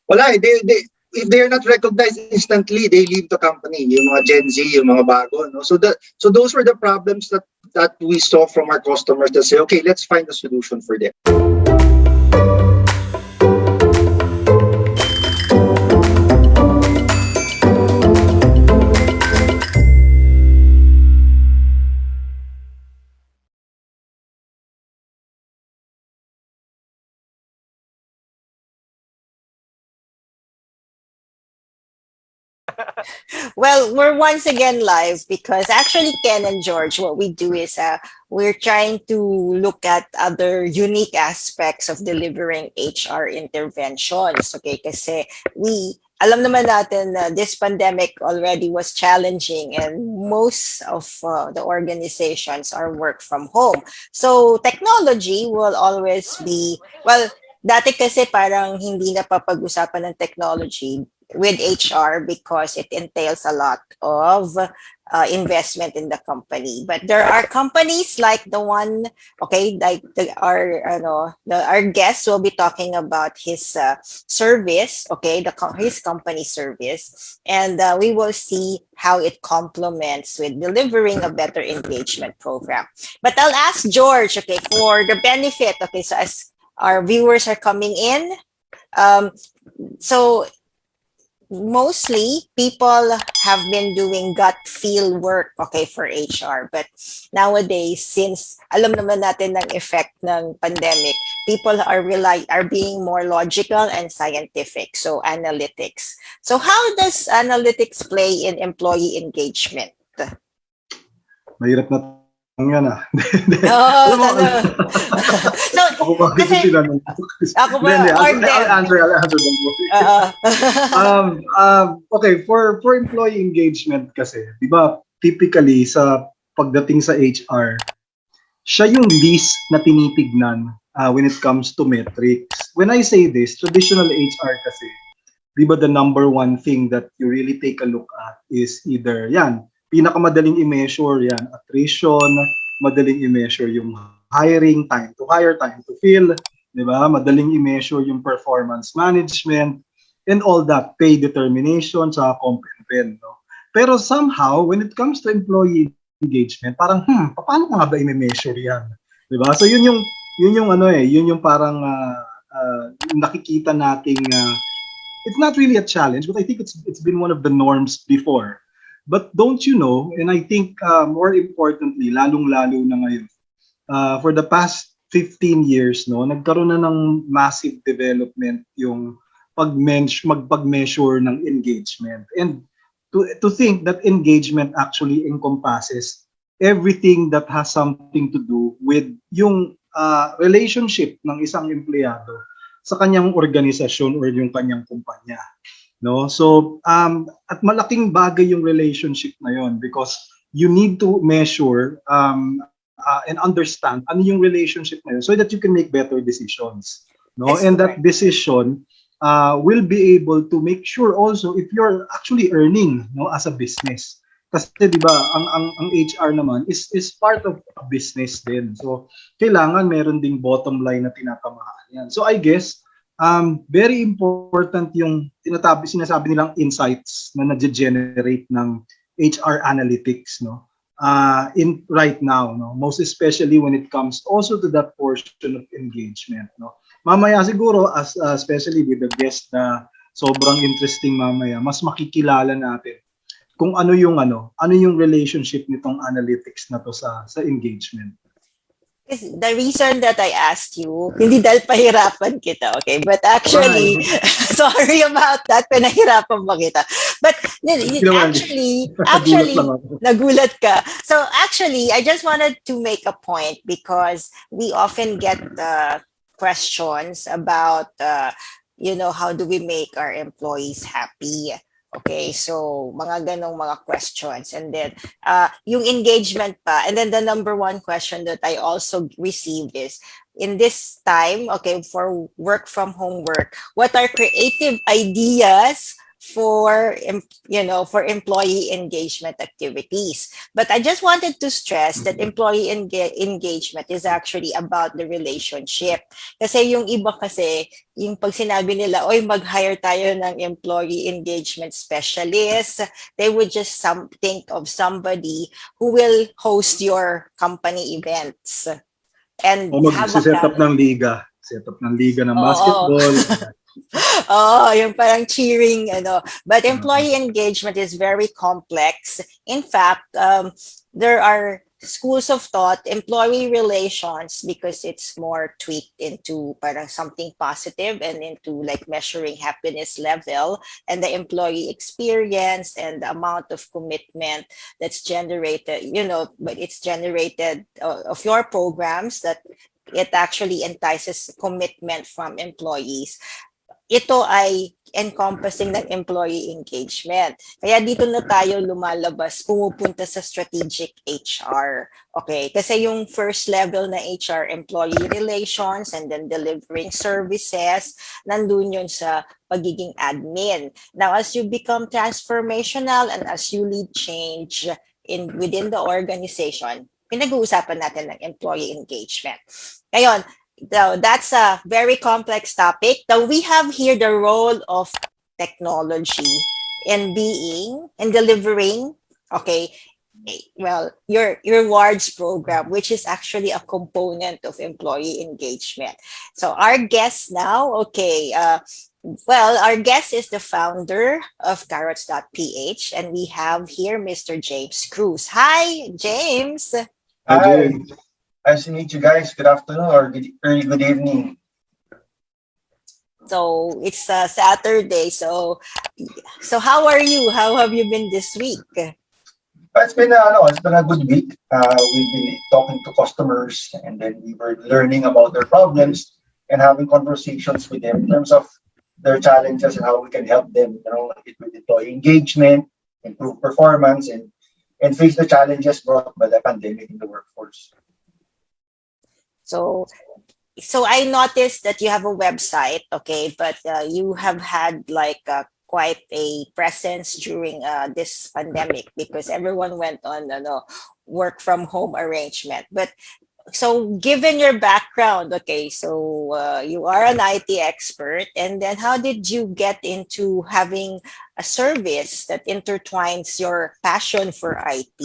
Wala, if they're not recognized instantly, they leave the company. Yung mga Gen Z, yung mga bago, no? So those were the problems that we saw from our customers that say, okay, let's find a solution for them. Well, we're once again live because actually, Ken and George, what we do is we're trying to look at other unique aspects of delivering HR interventions. Okay, kasi alam naman natin na this pandemic already was challenging and most of the organizations are work from home. So technology will always be, well, dati kasi parang hindi na papag-usapan ng technology with HR because it entails a lot of investment in the company. But there are companies like the one, okay, like our guest will be talking about his service, okay, his company service, and we will see how it complements with delivering a better engagement program. But I'll ask George, okay, for the benefit, okay, so as our viewers are coming in, so mostly people have been doing gut feel work, okay, for HR. But nowadays, since alam naman natin ng effect ng pandemic, people are being more logical and scientific. So analytics. So how does analytics play in employee engagement? Mahirap na yan ah. Oh, so, ako ba kasi tinanong? Ako ba? I'll answer them. Okay, for employee engagement kasi, di ba, typically sa pagdating sa HR, siya yung least na tinitignan when it comes to metrics. When I say this, traditional HR kasi, di ba the number one thing that you really take a look at is either, pinakamadaling i-measure yan, attrition, madaling i-measure yung hiring, time to hire, time to fill, di ba? Madaling i-measure yung performance management, and all that, pay determination, sa comp and ben, no? Pero somehow, when it comes to employee engagement, parang, paano ko nga ba i-measure yan? Di ba? So yun yung parang nakikita nating, it's not really a challenge, but I think it's been one of the norms before. But don't you know, and I think more importantly, lalong-lalo na ngayon, for the past 15 years, no, nagkaroon na ng massive development yung magpag-measure ng engagement. And to think that engagement actually encompasses everything that has something to do with yung relationship ng isang empleyado sa kanyang organisasyon or yung kanyang kumpanya. No, so at malaking bagay yung relationship na yon because you need to measure and understand ano yung relationship na yun so that you can make better decisions, no? That's and correct. That decision will be able to make sure also if you're actually earning, no, as a business. Kasi 'di ba ang HR naman is part of a business din. So kailangan meron ding bottom line na tinatamaan yan. So I guess very important yung sinasabi nilang insights na nage-generate ng HR analytics, no? In right now, no? Most especially when it comes also to that portion of engagement, no? Mamaya siguro especially with the guest na sobrang interesting mamaya, mas makikilala natin kung ano yung relationship nitong analytics na to sa engagement. The reason that I asked you, hindi dahil pahirapan kita, okay? But actually, sorry about that, pinahirapan ba kita? But actually, nagulat ka. So actually, I just wanted to make a point because we often get questions about, how do we make our employees happy? Okay, so mga ganong mga questions. And then, yung engagement pa. And then the number one question that I also received is, in this time, okay, for work from home work, what are creative ideas for employee engagement activities. But I just wanted to stress that employee engagement is actually about the relationship. Kasi yung iba kasi, yung pag sinabi nila, oy, mag-hire tayo ng employee engagement specialist, they would just think of somebody who will host your company events. And O mag-set up ng liga. Set up ng liga ng basketball. Oh, yung parang cheering, But employee engagement is very complex. In fact, there are schools of thought, employee relations, because it's more tweaked into parang something positive and into like measuring happiness level and the employee experience and the amount of commitment that's generated, but it's generated of your programs that it actually entices commitment from employees. Ito ay encompassing ng employee engagement. Kaya dito na tayo lumalabas, pumupunta sa strategic HR. Okay? Kasi yung first level na HR, employee relations and then delivering services, nandun yun sa pagiging admin. Now, as you become transformational and as you lead change within the organization, pinag-uusapan natin ng employee engagement. Ngayon, so that's a very complex topic. Now we have here the role of technology in delivering, your rewards program, which is actually a component of employee engagement. So our guest now, our guest is the founder of Carrots.ph, and we have here Mr. James Cruz. Hi, James. Hi. Nice to meet you guys. Good afternoon or good evening. So it's Saturday. So how are you? How have you been this week? It's been a good week. We've been talking to customers, and then we were learning about their problems and having conversations with them in terms of their challenges and how we can help them, with employee engagement, improve performance, and face the challenges brought by the pandemic in the workforce. So I noticed that you have a website, but you have had quite a presence during this pandemic because everyone went on work from home arrangement. But so given your background, you are an IT expert, and then how did you get into having a service that intertwines your passion for IT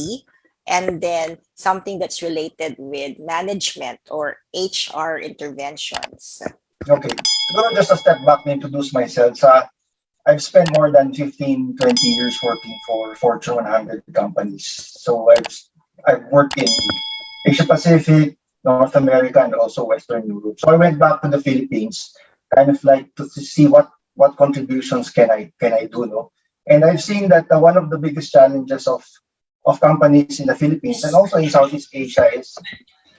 and then something that's related with management or HR interventions? Okay, so just a step back to introduce myself. I've spent more than 15, 20 years working for Fortune 100 companies. So I've worked in Asia Pacific, North America, and also Western Europe. So I went back to the Philippines, kind of like to see what contributions can I do, no? And I've seen that one of the biggest challenges of companies in the Philippines and also in Southeast Asia is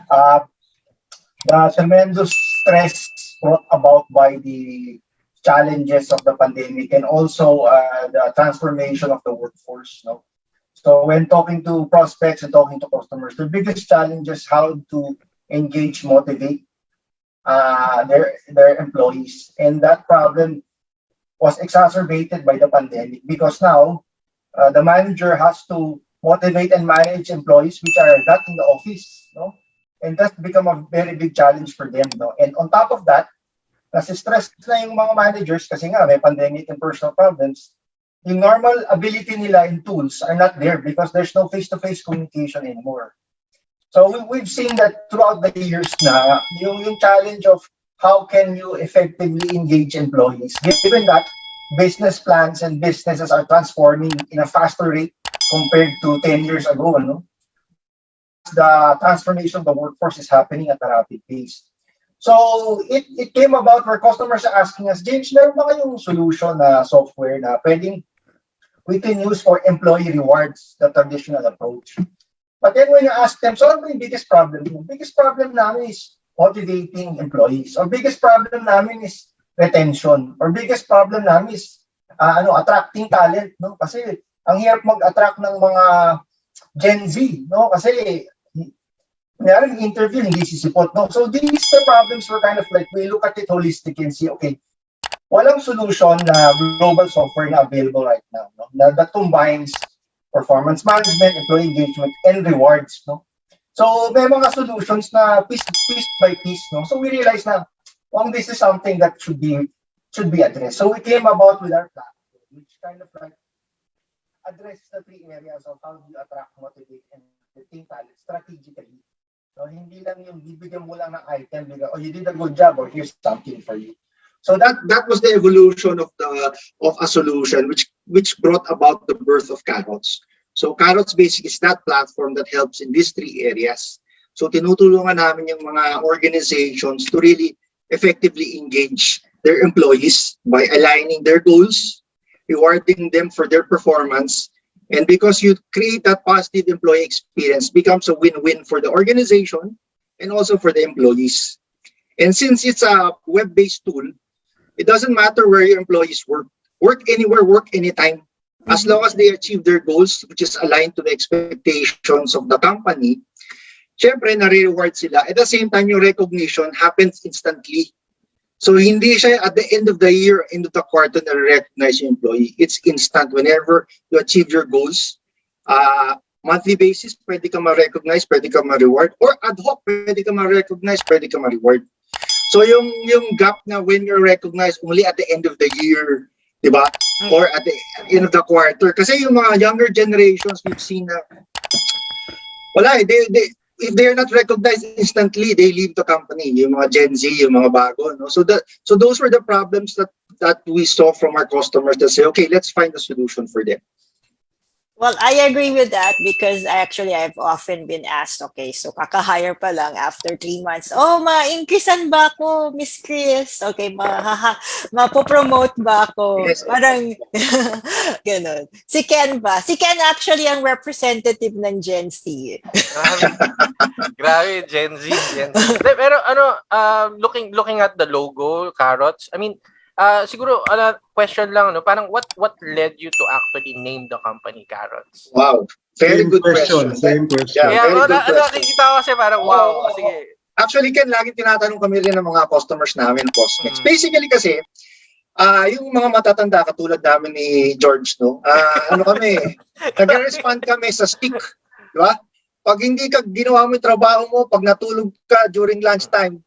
the tremendous stress brought about by the challenges of the pandemic and also the transformation of the workforce. No? So when talking to prospects and talking to customers, the biggest challenge is how to engage, motivate their employees. And that problem was exacerbated by the pandemic because now the manager has to motivate and manage employees which are not in the office, no? And that's become a very big challenge for them, no? And on top of that, kasi stress na yung mga managers kasi nga may pandemic and personal problems, yung normal ability nila in tools are not there because there's no face-to-face communication anymore. So we've seen that throughout the years na yung challenge of how can you effectively engage employees given that business plans and businesses are transforming in a faster rate compared to 10 years ago, no? The transformation of the workforce is happening at a rapid pace. So it came about where customers are asking us, James, meron ba kayong solution na software na we can use for employee rewards, the traditional approach? But then when you ask them, so ano yung biggest problem? The biggest problem namin is motivating employees. Our biggest problem namin is retention. Our biggest problem namin is attracting talent, no? Kasi ang hirap mag-attract ng mga Gen Z, no? Kasi mayroong interview, hindi sisipot, no? So these the problems were kind of like, we look at it holistically and see, okay, walang solution na global software na available right now, no? That combines performance management, employee engagement, and rewards, no? So may mga solutions na piece by piece, no? So we realized na this is something that should be addressed. So we came about with our platform, which kind of like addresses the three areas of how do you attract, motivate, and retain talent strategically. So hindi lang yung bibigyan mo lang ng item, oh, you did a good job, or here's something for you. So that was the evolution of a solution which brought about the birth of Carrots. So Carrots basically is that platform that helps in these three areas. So tinutulungan namin yung mga organizations to really effectively engage their employees by aligning their goals, rewarding them for their performance, and because you create that positive employee experience, becomes a win-win for the organization and also for the employees. And since it's a web-based tool, it doesn't matter where your employees work anywhere, work anytime. As long as they achieve their goals, which is aligned to the expectations of the company, syempre, na-reward sila. At the same time, yung recognition happens instantly. So, hindi siya at the end of the year, end of the quarter, na-recognize yung employee. It's instant. Whenever you achieve your goals, monthly basis, pwede ka ma-recognize, pwede ka ma-reward, or ad hoc, pwede ka ma-recognize, pwede ka ma-reward. So yung gap na when you're recognized only at the end of the year, di ba? Or at the end of the quarter. Kasi yung mga younger generations, we've seen na wala, if they're not recognized instantly, they leave the company. Yung mga Gen Z, yung mga bago, no? So those were the problems that we saw from our customers that say, okay, let's find a solution for them. Well, I agree with that because I've often been asked, okay, so kaka-hire pa lang after 3 months, oh, ma-increasean ba ako, Miss Chris? Okay, mapopromote ba ako? Yes. Parang, ganun. Si Ken ba? Si Ken actually ang representative ng Gen Z. Grabe, Gen Z. Pero looking at the logo, Carrots, I mean, siguro, question lang, no? Parang what led you to actually name the company Carrots? Wow. Very good question. Same question. Yeah, very good question. nakikita ko kasi parang, wow, sige. Actually, Ken, laging tinatanong kami rin ng mga customers namin, prospects. Basically kasi, yung mga matatanda katulad namin ni George, no? Nag-respond kami sa stick, di ba? Pag hindi ka ginawa mo yung trabaho mo, pag natulog ka during lunchtime,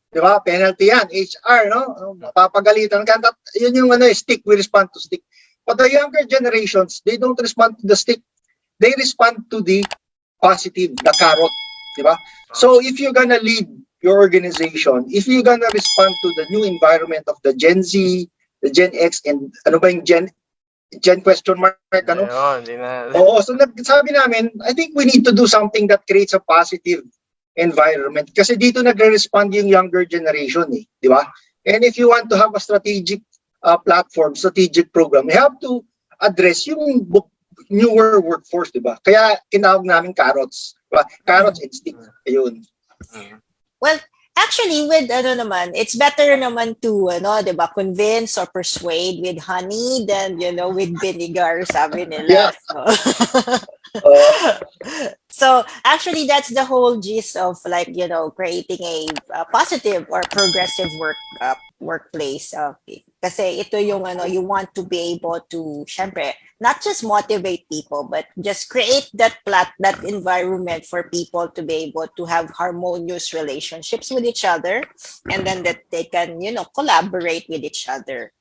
di ba? Penalty yan, HR, no? Mapapagalitan ka. Yun yung stick, we respond to stick. But the younger generations, they don't respond to the stick. They respond to the positive, the carrot, di ba? So if you're gonna lead your organization, if you're gonna respond to the new environment of the Gen Z, the Gen X, and ano ba yung Gen question mark, ano? Oo, so sabi namin, I think we need to do something that creates a positive environment. Kasi dito nagre-respond yung younger generation, di ba? And if you want to have a strategic platform, strategic program, you have to address yung newer workforce, di ba? Kaya tinawag namin Carrots. Diba? Carrots and stick. Ayun. Well, actually, with it's better naman to, di ba, convince or persuade with honey than, with vinegar, sabi nila. Yeah. So actually, that's the whole gist of creating a positive or progressive workplace. Kasi ito yung you want to be able to, syempre, not just motivate people, but just create that environment for people to be able to have harmonious relationships with each other, and then that they can, collaborate with each other.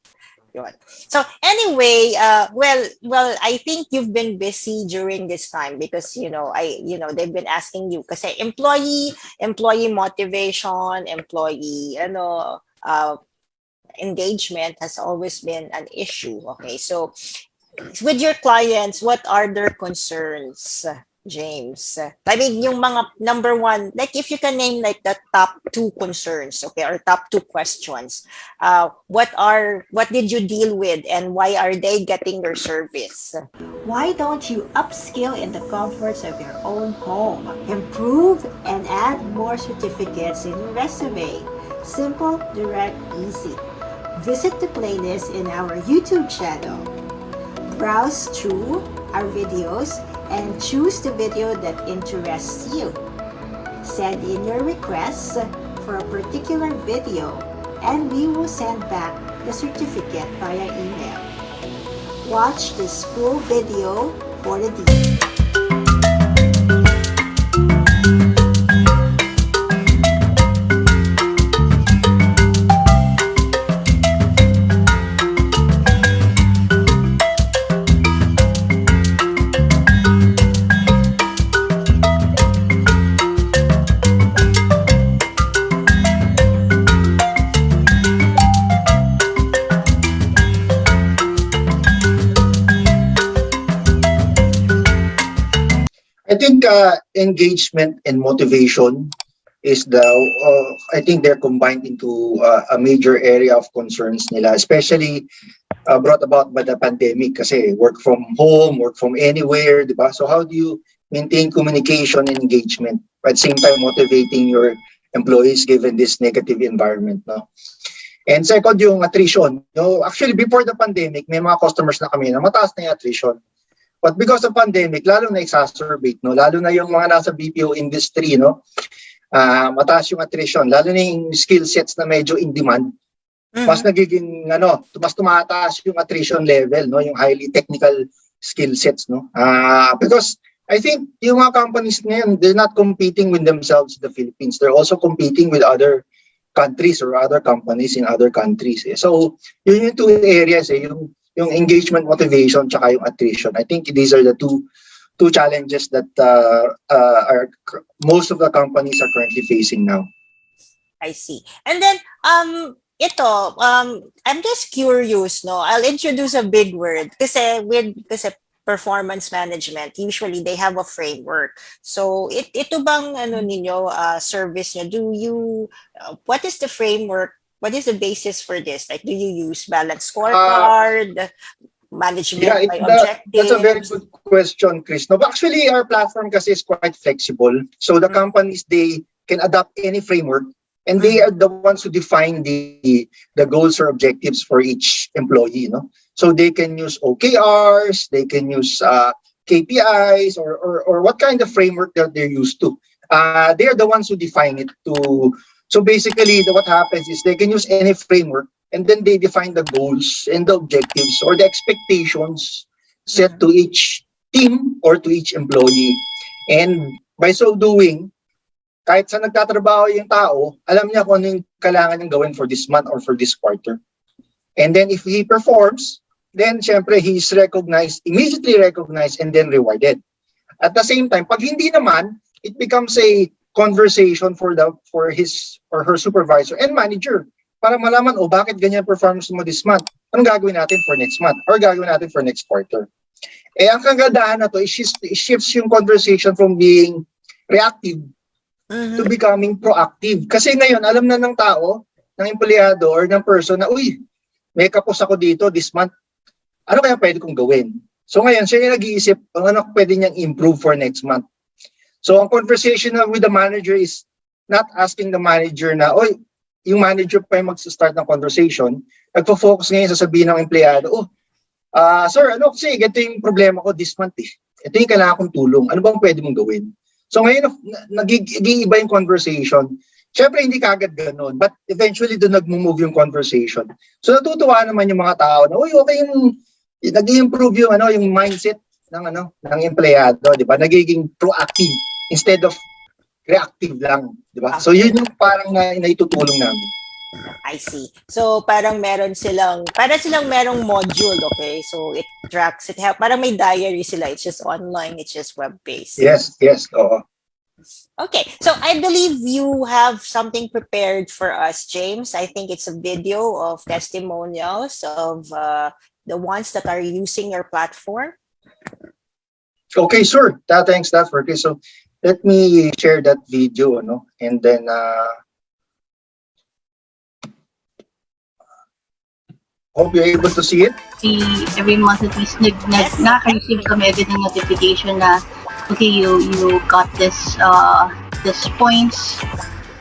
So anyway, well, I think you've been busy during this time because they've been asking you kasi employee motivation, employee engagement has always been an issue. Okay, so with your clients, what are their concerns, James? I mean, yung mga number one, like if you can name like the top 2 concerns, okay, or top 2 questions, what did you deal with and why are they getting your service? Why don't you upskill in the comforts of your own home? Improve and add more certificates in your resume. Simple, direct, easy. Visit the playlist in our YouTube channel. Browse through our videos and choose the video that interests you. Send in your requests for a particular video and we will send back the certificate via email. Watch this full video for the details. I think engagement and motivation is I think they're combined into a major area of concerns nila, especially brought about by the pandemic kasi work from home, work from anywhere, di ba? So how do you maintain communication and engagement at the same time motivating your employees given this negative environment, no? And second, yung attrition. No, actually, before the pandemic, may mga customers na kami na mataas na yung attrition. But because of pandemic, lalo na exacerbate, no? Lalo na yung mga nasa BPO industry, no? Mataas yung attrition, lalo na yung skill sets na medyo in demand. Mas nagiging, mas tumataas yung attrition level, no? Yung highly technical skill sets, no? Because I think yung mga companies ngayon, they're not competing with themselves in the Philippines. They're also competing with other countries or other companies in other countries. Eh. So, yun yung two areas, eh, yung engagement, motivation, tsaka yung attrition. I think these are the two challenges that most of the companies are currently facing now. I see. And then, I'm just curious, no? I'll introduce a big word kasi performance management, usually they have a framework. So, ito bang service niyo? Do you what is the framework? What is the basis for this? Like, do you use balanced scorecard, management by objectives? That's a very good question, Chris. No, but actually, our platform kasi is quite flexible. So the companies, they can adopt any framework, and they are the ones who define the goals or objectives for each employee. No, so they can use OKRs, they can use KPIs, or what kind of framework that they're used to. They are the ones who define it to. So basically, what happens is they can use any framework, and then they define the goals and the objectives or the expectations set to each team or to each employee. And by so doing, kahit sa nagtatrabaho yung tao, alam niya kung ano yung kailangan niyang gawin for this month or for this quarter. And then if he performs, then syempre he's immediately recognized and then rewarded. At the same time, pag hindi naman, it becomes a conversation for his or her supervisor and manager para malaman, bakit ganyan performance mo this month? Anong gagawin natin for next month or gagawin natin for next quarter? Eh, ang kagandahan na to, it shifts yung conversation from being reactive to becoming proactive. Kasi ngayon, alam na ng tao, ng empleyado or ng person na, may kapos ako dito this month. Ano kaya pwede kong gawin? So ngayon, siya yung nag-iisip, ano pwede niyang improve for next month. So, ang conversation with the manager is not asking the manager na, yung manager pa yung mag-start ng conversation. Nagpo-focus ngayon sa sabihin ng empleyado, sir, kasi ito yung problema ko this month eh. Ito yung kailangan kong tulong. Ano bang pwede mong gawin? So, ngayon, nag-iiba yung conversation. Siyempre, hindi kagad ganun. But eventually, doon nag-move yung conversation. So, natutuwa naman yung mga tao na, okay yung nag-i-improve yung mindset ng empleyado, di ba? Nagiging proactive instead of reactive lang, di ba? So yun yung parang naitutulong namin. I see. So parang silang merong module, okay? So it tracks, it helps. Parang may diary sila. It's just online, it's just web-based. Yes, oo. Okay, so I believe you have something prepared for us, James. I think it's a video of testimonials of the ones that are using your platform. Okay, sure. Thanks, okay. So let me share that video, and then hope you're able to see it. Every month at least nakaka-receive kami agad ng notification na okay, you got this points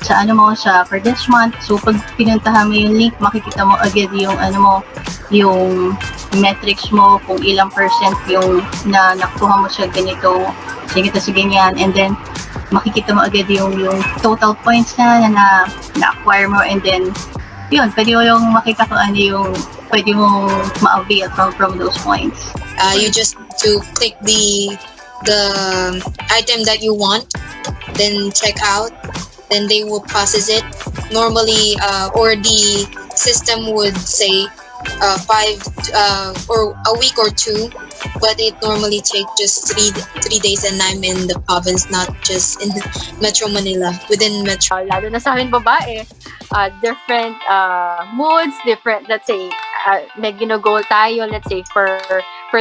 sa for this month. So pag pinuntahan mo yung link, makikita mo agad yung yung metrics mo, kung ilang percent yung nakuha mo sa ganito, sa ganyan, and then makikita mo agad yung total points na na-acquire mo, and then yun, pwede mo yung makita kung ano yung pwede mong ma-avail from those points. You just need to click the item that you want, then check out, then they will process it. Normally, or the system would say 5 or a week or 2, but it normally takes just 3 days, and I'm in the province, not just in Metro Manila, within Metro. Lalo na sa amin babae, different moods, different, let's say, may gino-goal tayo, let's say, for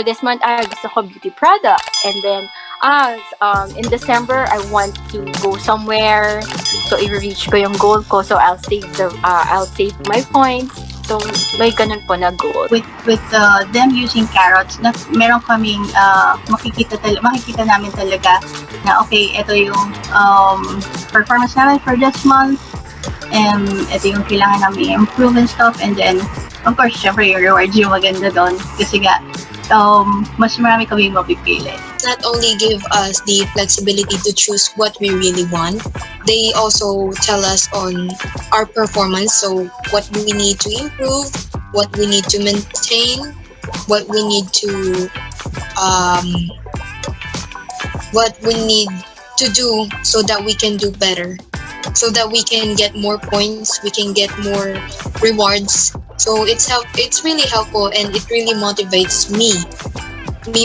this month, gusto ko beauty products. And then, in December, I want to go somewhere. So, i-reach ko yung goal ko. So, I'll save my points. So, may ganun po na goal. With them using Carrots, meron kaming makikita namin talaga na okay, ito yung performance namin for this month, and ito yung kailangan namin improve and stuff. And then, of course, syempre yung rewards yung maganda doon kasi nga mas marami kami mapipili. Not only give us the flexibility to choose what we really want, they also tell us on our performance, so what we need to improve, what we need to maintain, what we need to do so that we can do better, so that we can get more points, we can get more rewards. So it's really helpful, and it really motivates me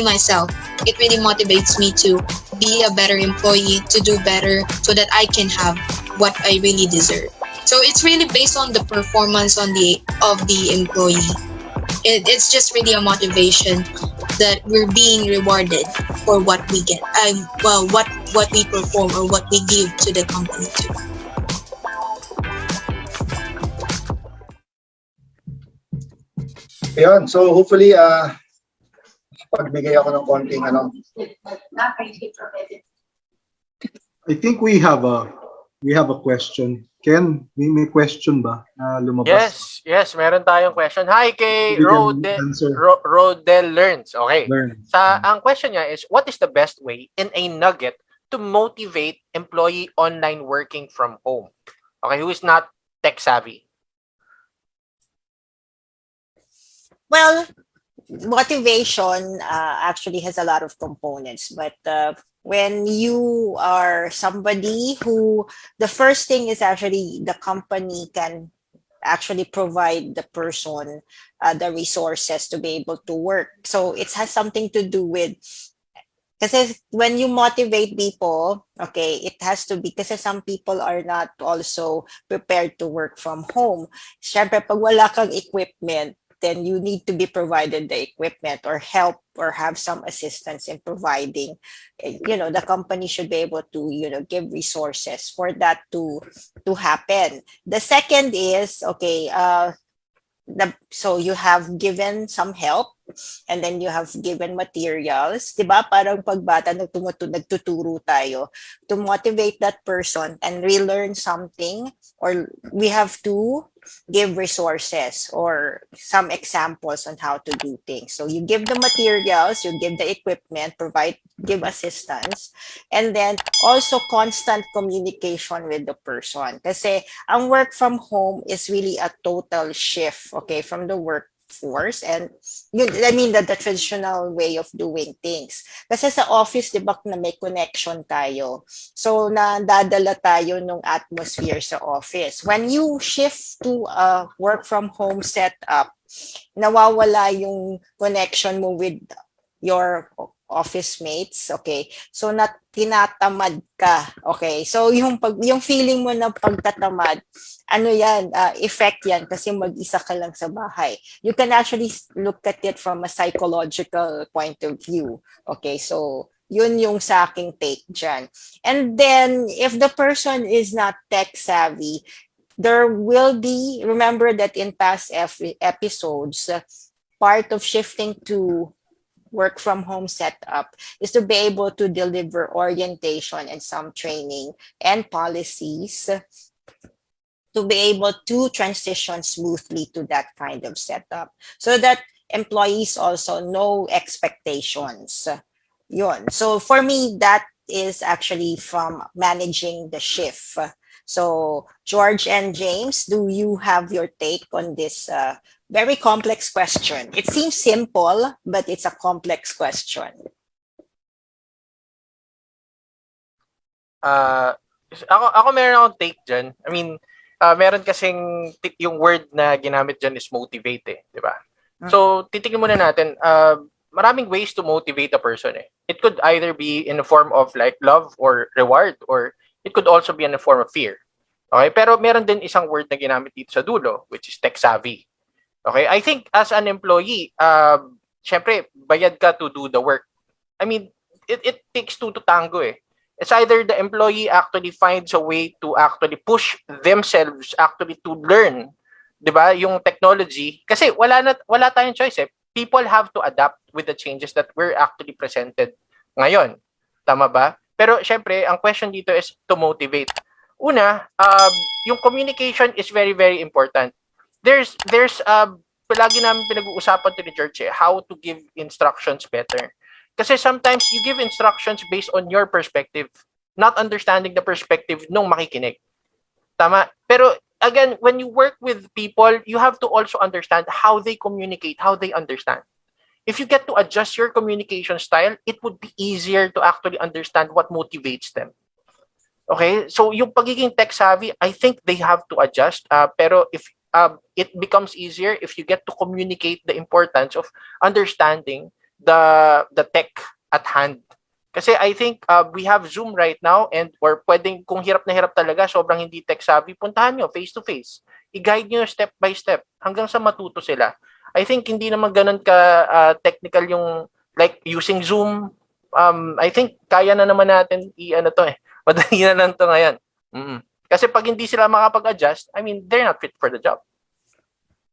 myself. It really motivates me to be a better employee, to do better, so that I can have what I really deserve. So it's really based on the performance of the employee. It's just really a motivation that we're being rewarded for what we get. What we perform or what we give to the company too. Ayun, so hopefully, pagbigay ako ng konting I think we have a question. Ken, may question ba na lumabas? Yes, meron tayong question. Hi kay We can answer. Rodel Learns. Okay. Learn. Ang question niya is, what is the best way in a nugget to motivate employee online working from home? Okay, who is not tech savvy? Well, motivation actually has a lot of components, but when you are somebody who, the first thing is actually the company can actually provide the person the resources to be able to work. So it has something to do with, kasi when you motivate people, okay, it has to be, kasi some people are not also prepared to work from home. Siyempre, pag wala kang equipment, then you need to be provided the equipment or help or have some assistance in providing. The company should be able to, give resources for that to happen. The second is, okay, so you have given some help, and then you have given materials, diba? Parang pagbata nagtuturo tayo to motivate that person and relearn something, or we have to give resources or some examples on how to do things. So you give the materials, you give the equipment, give assistance, and then also constant communication with the person. Kasi ang work from home is really a total shift, okay, from the workforce, and the traditional way of doing things. Kasi sa office, di ba, na may connection tayo. So, nadadala tayo ng atmosphere sa office. When you shift to a work from home setup, nawawala yung connection mo with your office mates, okay? So, tinatamad ka, okay? So, yung feeling mo na pagtatamad, effect yan kasi mag-isa ka lang sa bahay. You can actually look at it from a psychological point of view, okay? So, yun yung sa aking take dyan. And then, if the person is not tech savvy, there will be, remember that in past episodes, part of shifting to work from home setup is to be able to deliver orientation and some training and policies to be able to transition smoothly to that kind of setup, so that employees also know expectations. Yun. So for me, that is actually from managing the shift. So, George and James, do you have your take on this very complex question? It seems simple, but it's a complex question. Ako meron akong take dyan. I mean, meron kasing yung word na ginamit dyan is motivate di ba? So, titignan muna natin, maraming ways to motivate a person It could either be in the form of like love or reward, or it could also be in the form of fear. Okay? Pero meron din isang word na ginamit dito sa dulo, which is tech savvy. Okay? I think as an employee, syempre, bayad ka to do the work. I mean, it takes two to tango It's either the employee actually finds a way to actually push themselves actually to learn, 'di ba, yung technology, kasi wala tayong choice People have to adapt with the changes that were actually presented ngayon. Tama ba? Pero syempre, ang question dito is to motivate. Una, yung communication is very very important. There's palagi namin pinag-uusapan to ni Church how to give instructions better. Kasi sometimes you give instructions based on your perspective, not understanding the perspective nung makikinig. Tama? Pero again, when you work with people, you have to also understand how they communicate, how they understand. If you get to adjust your communication style, it would be easier to actually understand what motivates them. Okay? So yung pagiging tech savvy, I think they have to adjust. Pero if it becomes easier if you get to communicate the importance of understanding the tech at hand. Kasi I think we have Zoom right now and or pwedeng kung hirap na hirap talaga, sobrang hindi tech savvy, puntahan nyo face to face. I-guide nyo step by step hanggang sa matuto sila. I think hindi naman ganun ka technical yung like using Zoom. I think kaya na naman natin madali na lang to ngayon. Kasi pag hindi sila makapag-adjust, I mean, they're not fit for the job.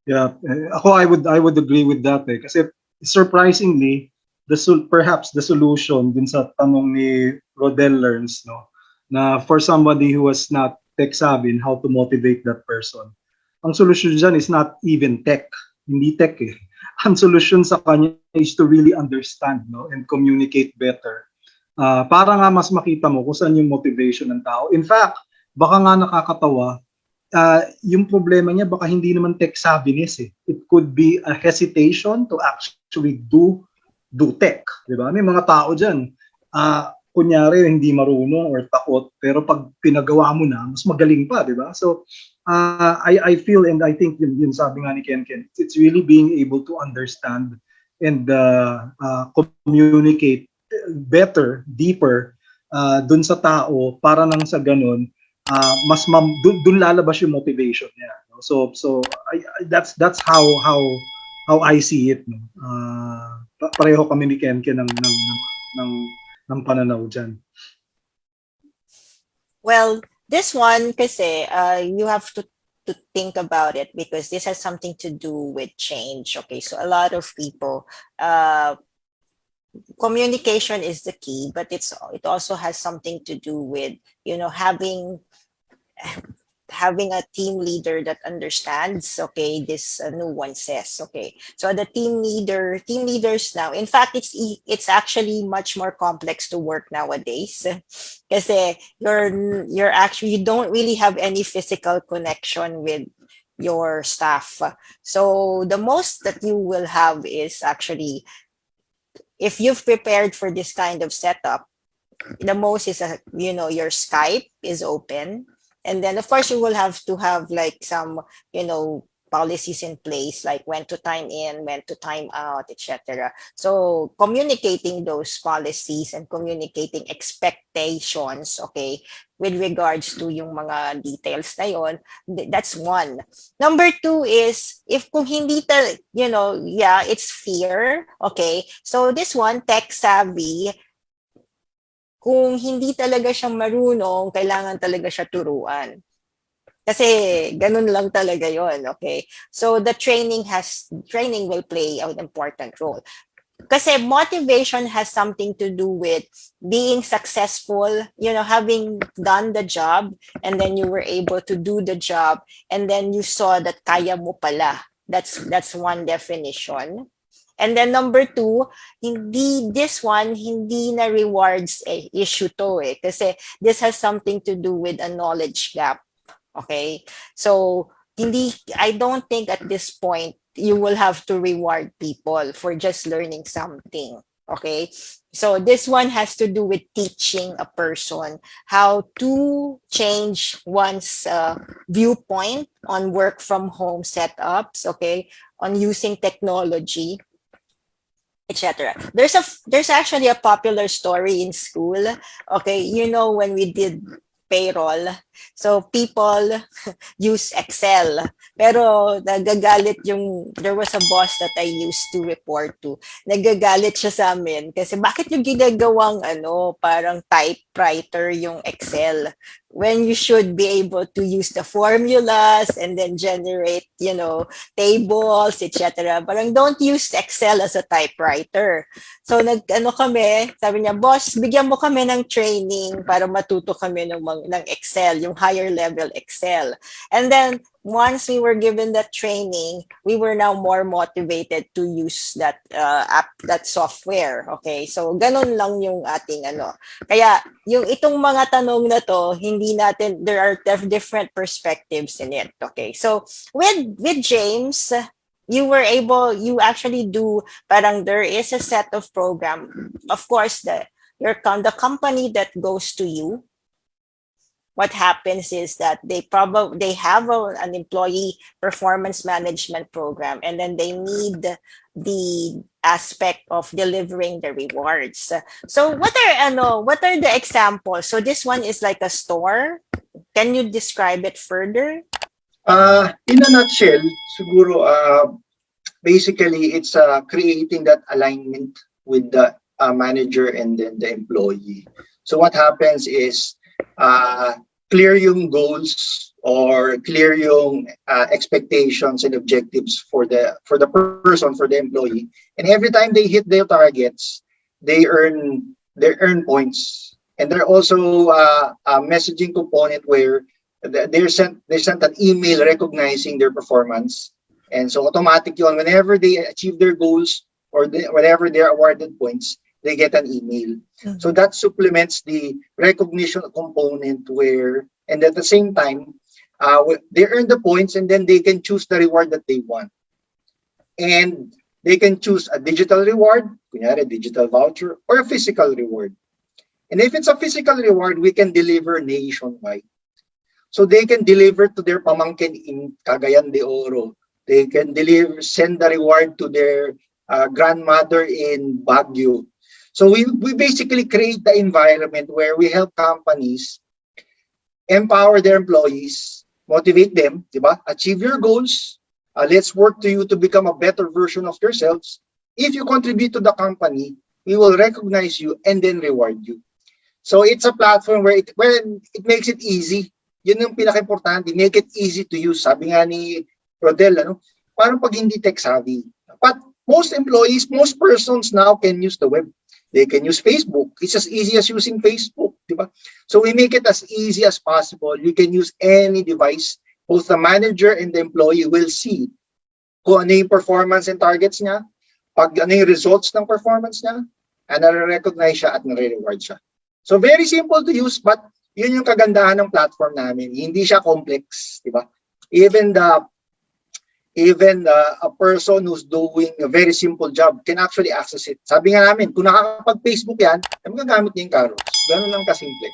Yeah, ako I would agree with that kasi surprisingly, perhaps the solution din sa tanong ni Rodel Learns, na for somebody who was not tech savvy in how to motivate that person, ang solution dyan is not even tech, hindi tech Ang solution sa kanya is to really understand and communicate better. Para nga mas makita mo kung saan yung motivation ng tao. In fact, baka nga nakakatawa, yung problema niya baka hindi naman tech savviness It could be a hesitation to actually do tech, di ba? May mga tao diyan, kunyari hindi marunong or takot, pero pag pinagawa mo na, mas magaling pa, di ba? So I feel and I think yun sabi nga ni Ken, it's really being able to understand and communicate better, deeper dun sa tao para nang sa ganun mas dun lalabas yung motivation niya. So that's how I see it. Pareho kami ni Ken ng pananaw dyan. Well, this one kasi you have to think about it because this has something to do with change. Okay, so a lot of people communication is the key, but it also has something to do with having a team leader that understands these nuances. Okay, so the team leaders now, in fact, it's actually much more complex to work nowadays kasi you're actually, you don't really have any physical connection with your staff. So the most that you will have is actually, if you've prepared for this kind of setup, the most is your Skype is open. And then, of course, you will have to have like some, policies in place, like when to time in, when to time out, etc. So communicating those policies and communicating expectations, with regards to yung mga details na yon, that's one. Number two is, if kung hindi it's fear, so this one, tech savvy, kung hindi talaga siya marunong, kailangan talaga siya turuan. Kasi ganun lang talaga yon, So the training will play an important role. Kasi motivation has something to do with being successful, having done the job, and then you were able to do the job, and then you saw that kaya mo pala. That's one definition. And then number two, hindi na rewards issue to kasi this has something to do with a knowledge gap. Okay? So, I don't think at this point you will have to reward people for just learning something. Okay? So, this one has to do with teaching a person how to change one's viewpoint on work from home setups, okay? On using technology, etc. There's actually a popular story in school. Okay, you know when we did payroll, so people use Excel. Pero nagagalit there was a boss that I used to report to. Nagagalit siya sa amin kasi bakit yung ginagawang parang typewriter yung Excel when you should be able to use the formulas and then generate, tables, etc. Parang don't use Excel as a typewriter. So kami, sabi niya, boss, bigyan mo kami ng training para matuto kami ng Excel, yung higher level Excel. And then once we were given that training, we were now more motivated to use that app, that software. Okay, so ganun lang yung ating Kaya yung itong mga tanong na to, there are different perspectives in it. Okay, so with James, you actually do, parang there is a set of program. Of course, the company that goes to you, what happens is that they have an employee performance management program, and then they need the aspect of delivering the rewards. So what are the examples? So this one is like a store. Can you describe it further? In a nutshell, siguro, basically, it's creating that alignment with the manager and then the employee. So what happens is, clear yung goals or clear yung expectations and objectives for the person, for the employee. And every time they hit their targets, they earn points. And there also a messaging component where they're sent an email recognizing their performance. And so automatic yun, whenever they achieve their goals or whenever they're awarded points, they get an email. Mm-hmm. So that supplements the recognition component and at the same time, they earn the points and then they can choose the reward that they want. And they can choose a digital reward, a digital voucher, or a physical reward. And if it's a physical reward, we can deliver nationwide. So they can deliver to their pamangkin in Cagayan de Oro. They can send the reward to their grandmother in Baguio. So we basically create the environment where we help companies empower their employees, motivate them, diba? Achieve your goals. Let's work to you to become a better version of yourselves. If you contribute to the company, we will recognize you and then reward you. So it's a platform where it makes it easy. Yun yung pinaka-importante, make it easy to use. Sabi nga ni Rodel, parang pag hindi tech savvy. But most persons now can use the web. They can use Facebook. It's as easy as using Facebook, diba? So we make it as easy as possible. You can use any device. Both the manager and the employee will see kung ano yung performance and targets niya, pag ano yung results ng performance niya, and nare-recognize siya at nare-reward siya. So very simple to use, but yun yung kagandahan ng platform namin. Hindi siya complex, diba? Even a person who's doing a very simple job can actually access it. Sabi nga namin, kung nakakapag-Facebook yan, magagamit niya yung Carrots. Ganun lang kasimple.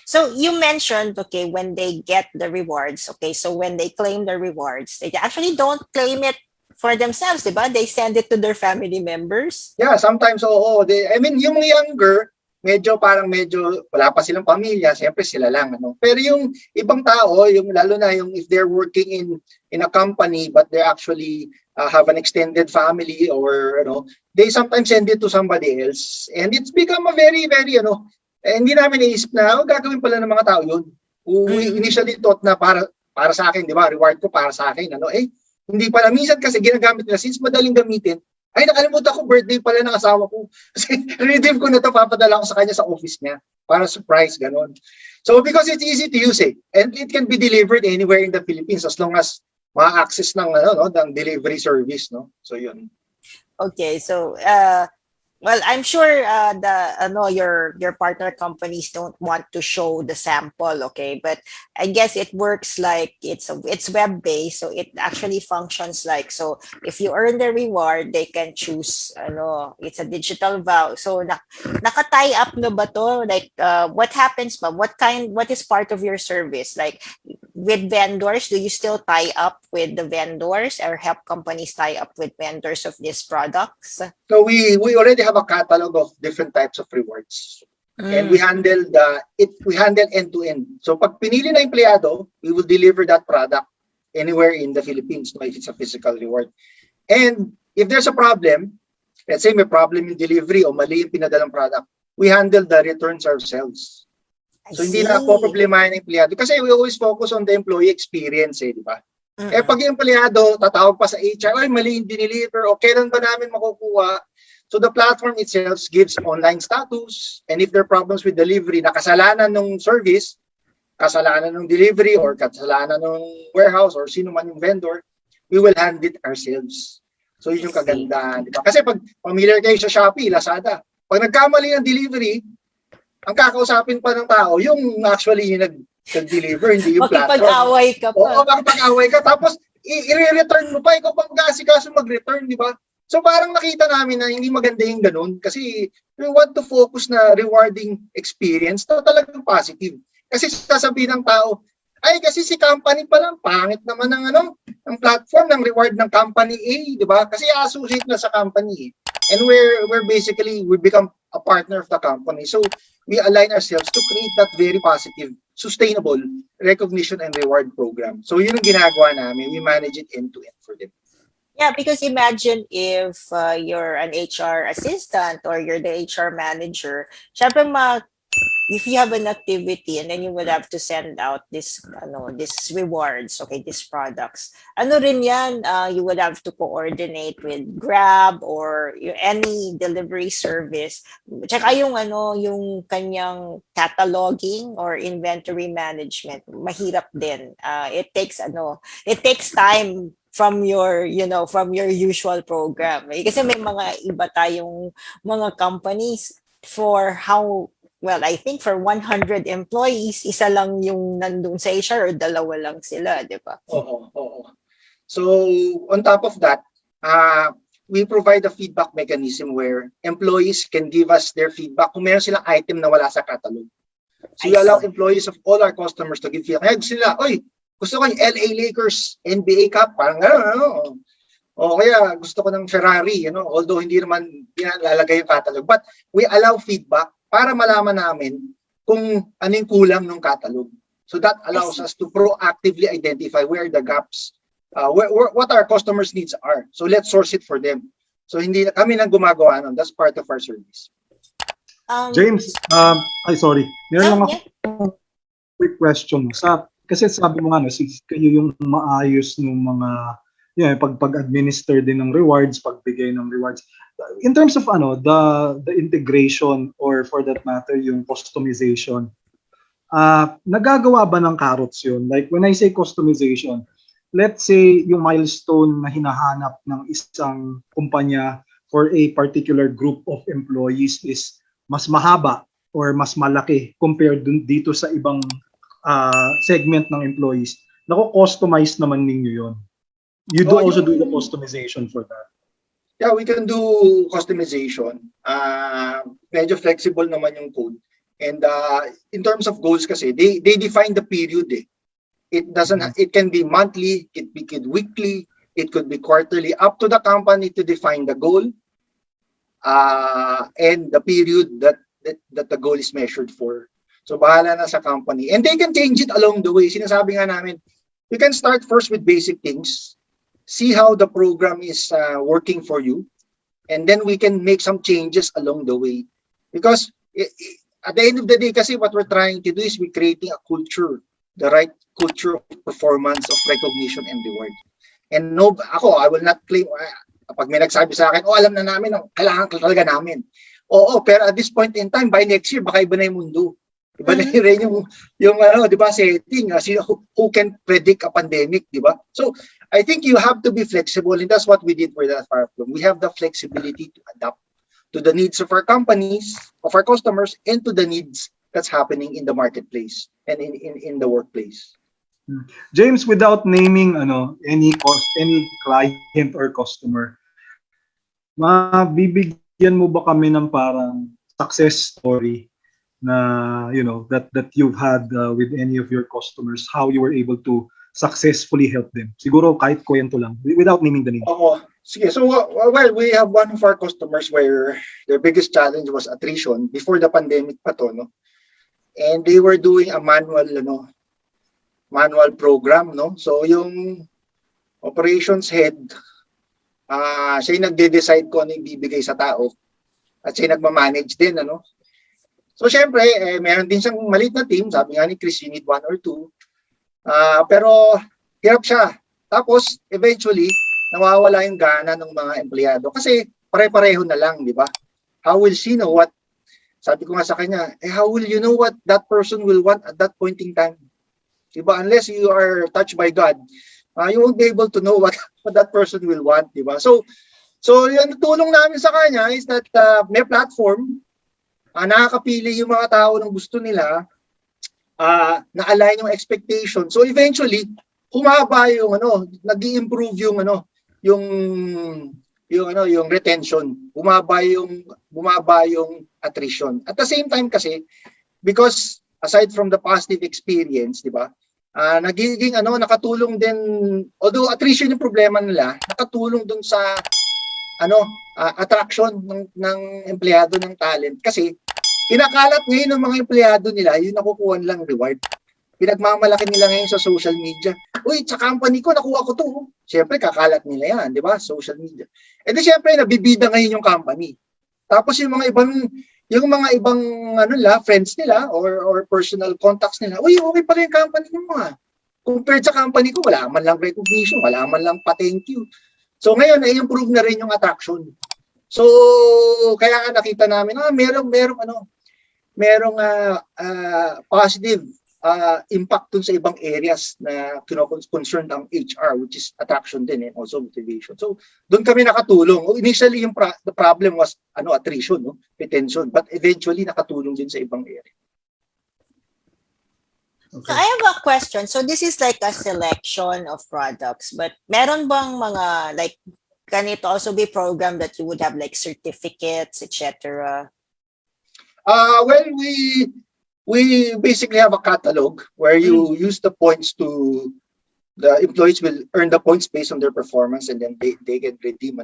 So you mentioned, okay, when they get the rewards, okay, so when they claim the rewards, they actually don't claim it for themselves, diba? They send it to their family members. Yeah, sometimes, oo. Yung younger, medyo wala pa silang pamilya, siyempre sila lang, Pero yung ibang tao, lalo na if they're working in a company but they actually have an extended family or they sometimes send it to somebody else, and it's become a very very hindi namin naisip na gagawin pala ng mga tao yun. We initially thought na para sa akin, di ba, reward ko para sa akin, hindi pala. Minsan kasi ginagamit nila since madaling gamitin. Ay, nakalimutan ko, birthday pala ng asawa ko. Kasi redeem ko na ito, papadala ko sa kanya sa office niya para surprise, ganon. So, because it's easy to use and it can be delivered anywhere in the Philippines as long as ma-access ng delivery service, So, yun. Okay, so Well, I'm sure your partner companies don't want to show the sample, okay? But I guess it works like it's web based, so it actually functions like so. If you earn the reward, they can choose it's a digital vow. So naka-tie up na ba to? Like what happens ba? What is part of your service? Like with vendors, do you still tie up with the vendors or help companies tie up with vendors of these products? So we already have a catalog of different types of rewards. And we handle end to end. So pag pinili na empleyado, we will deliver that product anywhere in the Philippines, no, if it's a physical reward. And if there's a problem, let's say may problem in delivery o mali yung pinadalang product, we handle the returns ourselves. So hindi na po problemahin ng empleyado. Kasi we always focus on the employee experience, di ba? Eh pag yung empleyado, tatawag pa sa HR, ay mali yung dineliver, o kailan ba namin makukuha? So the platform itself gives online status, and if there are problems with delivery na kasalanan ng service, kasalanan ng delivery, or kasalanan ng warehouse, or sino man yung vendor, we will handle it ourselves. So yun yung kagandahan, di ba? Kasi pag familiar kayo sa Shopee, Lazada, pag nagkamali ng delivery, ang kakausapin pa ng tao, yung actually yung nag-deliver, hindi yung platform. Makipag-away ka pa. Oo, makipag-away ka. Tapos, i-return mo pa. Ikaw pang kaso mag-return, di ba? So, parang nakita namin na hindi maganda yung ganun. Kasi, we want to focus na rewarding experience na talagang positive. Kasi sasabihin ng tao, ay, kasi si company pa lang, pangit naman ng platform, ng reward ng company A, di ba? Kasi associate na sa company A. And we're basically, we become a partner of the company. So, we align ourselves to create that very positive, sustainable recognition and reward program. So, yun ang ginagawa namin. We manage it end-to-end for them. Yeah, because imagine if you're an HR assistant or you're the HR manager, syempre if you have an activity and then you would have to send out this rewards, okay, these products. Ano rin yan, you would have to coordinate with Grab or any delivery service. Tsaka yung kanyang cataloging or inventory management, mahirap din. It takes time from your usual program. Kasi may mga iba tayong mga companies for I think for 100 employees, isa lang yung nandun sa HR or dalawa lang sila, di ba? Oo. So, on top of that, we provide a feedback mechanism where employees can give us their feedback kung meron silang item na wala sa catalog. So, we allow employees of all our customers to give feedback. Kaya sila, gusto ko yung LA Lakers NBA Cup, parang gano'n, o kaya gusto ko ng Ferrari, although hindi naman lalagay yung catalog. But we allow feedback para malaman namin kung ano yung kulang ng catalog. So that allows us to proactively identify where the gaps, what our customers' needs are. So let's source it for them. So hindi kami nang gumagawa nun. That's part of our service. James, sorry. Meron lang ako quick question. Kasi sabi mo kayo yung maayos ng mga pag-administer din ng rewards, pagbigay ng rewards. In terms of the integration or for that matter yung customization, nagagawa ba ng Carrots yun? Like when I say customization, let's say yung milestone na hinahanap ng isang kumpanya for a particular group of employees is mas mahaba or mas malaki compared dito sa ibang segment ng employees. Nako-customize naman ninyo yun. You do also do the customization for that. Yeah, we can do customization. Medyo flexible naman yung code. And in terms of goals kasi, they define the period. It can be monthly, it could be weekly, it could be quarterly, up to the company to define the goal and the period that the goal is measured for. So bahala na sa company. And they can change it along the way. Sinasabi nga namin, you can start first with basic things. See how the program is working for you, and then we can make some changes along the way. Because at the end of the day, kasi what we're trying to do is we're creating a culture, the right culture of performance, of recognition and reward. And I will not claim, pag may nagsabi sa akin, alam na namin, kailangan talaga namin. Oo, pero at this point in time, by next year, baka iba na yung mundo. Iba na rin yung di ba, setting, who can predict a pandemic, di ba? So, I think you have to be flexible, and that's what we did for that platform. We have the flexibility to adapt to the needs of our companies, of our customers, and to the needs that's happening in the marketplace and in the workplace. James, without naming any client or customer, mabibigyan mo ba kami ng parang success story na that you've had with any of your customers, how you were able to successfully help them? Siguro kahit kwento lang, without naming the name. Oo. Sige. So, well, we have one of our customers where their biggest challenge was attrition before the pandemic pa to, no? And they were doing a manual program, no? So, yung operations head, siya yung nagde-decide kung ano yung bibigay sa tao at siya yung nagmamanage din, ano? So, syempre, meron din siyang maliit na team. Sabi nga ni Chris, you need 1 or 2. Pero, hirap siya. Tapos, eventually, nawawala yung gana ng mga empleyado kasi pare-pareho na lang, di ba? How will she know what, sabi ko nga sa kanya, how will you know what that person will want at that point in time? Diba? Unless you are touched by God, you won't be able to know what that person will want, diba? So yung tulong namin sa kanya is that may platform, nakakapili yung mga tao ng gusto nila, na-align yung expectation. So eventually, humaba yung nag-i-improve yung retention, bumaba yung attrition. At the same time kasi, because aside from the positive experience, di ba? Nagiging nakatulong din, although attrition yung problema nila, nakatulong dun sa attraction ng empleyado ng talent kasi kinakalat ngayon ng mga empleyado nila yung nakukuha nilang reward. Pinagmamalaki nila ngayon sa social media. Uy, sa company ko, nakuha ko to. Siyempre, kakalat nila yan, di ba? Social media. E di siyempre, nabibida ngayon yung company. Tapos yung mga ibang friends nila or personal contacts nila, uy, okay pala yung company mo compared sa company ko, wala man lang recognition, wala man lang pa-thank you. So ngayon, i-improve na rin yung attraction. So, kaya nakita namin, merong positive impact dun sa ibang areas na concerned ang HR, which is attraction din and also motivation. So, doon kami nakatulong. Initially, the problem was attrition, retention, but eventually nakatulong din sa ibang area. So I have a question. So this is like a selection of products, but meron bang mga can it also be programmed that you would have like certificates, etc.? Well, we basically have a catalog where you use the points the employees will earn the points based on their performance and then they can redeem.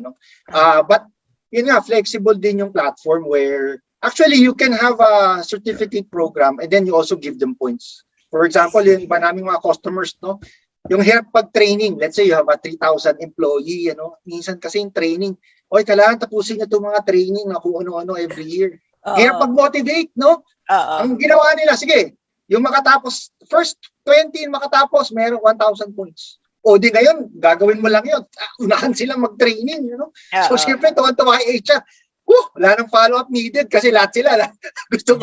But yun nga, flexible din yung platform where actually you can have a certificate program and then you also give them points. For example, yung iba naming mga customers, yung hirap pag-training, let's say you have a 3,000 employee, minsan kasi yung training, kailangan tapusin nyo itong mga training na kung ano-ano every year. Hirap pag-motivate, Ang ginawa nila, sige, yung makatapos, first 20 makatapos, meron 1,000 points. O di ngayon, gagawin mo lang yun. Unahan silang mag-training, So, syempre, tuwan-tuwa yung HR. Wala nang follow-up needed kasi lahat sila gusto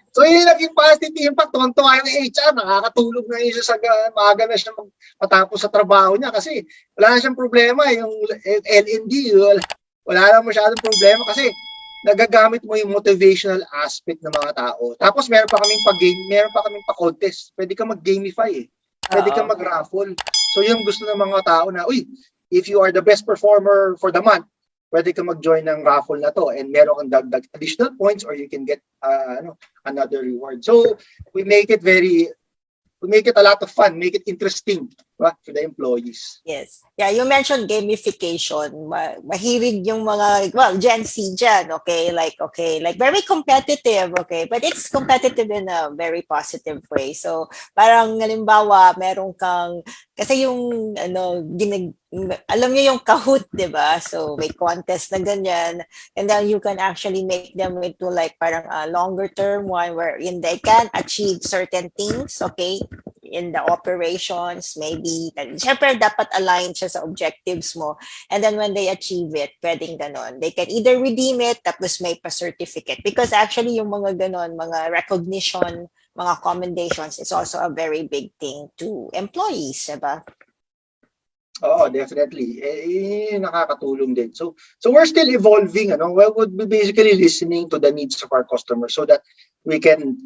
So, yun yung naging positive impact. Tuwan-tuwa yung HR. Nakakatulog na yun siya maaga na siya matapos sa trabaho niya kasi wala na siyang problema. Yung L&D, wala na masyadong problema kasi nagagamit mo yung motivational aspect ng mga tao. Tapos meron pa kaming pa-contest. Pwede ka mag-gamify Pwede ka mag-raffle. So yung gusto ng mga tao na, if you are the best performer for the month, pwede ka mag-join ng raffle na to and meron kang dagdag additional points or you can get another reward. So we make it a lot of fun, make it interesting for the employees. Yes. Yeah, you mentioned gamification. Mahilig yung mga, Gen Z dyan, like very competitive, but it's competitive in a very positive way. So, parang halimbawa, meron kang, kasi yung, alam niyo yung Kahoot, di ba? So, may contest na ganyan. And then you can actually make them into parang a longer term one wherein they can achieve certain things, in the operations, maybe. Siyempre, dapat align siya sa objectives mo. And then when they achieve it, pwedeng ganon. They can either redeem it, tapos may pa-certificate. Because actually, yung mga ganon, mga recognition, mga commendations is also a very big thing to employees, diba? Oo, definitely. Nakakatulong din. So we're still evolving, ano? We would be basically listening to the needs of our customers so that we can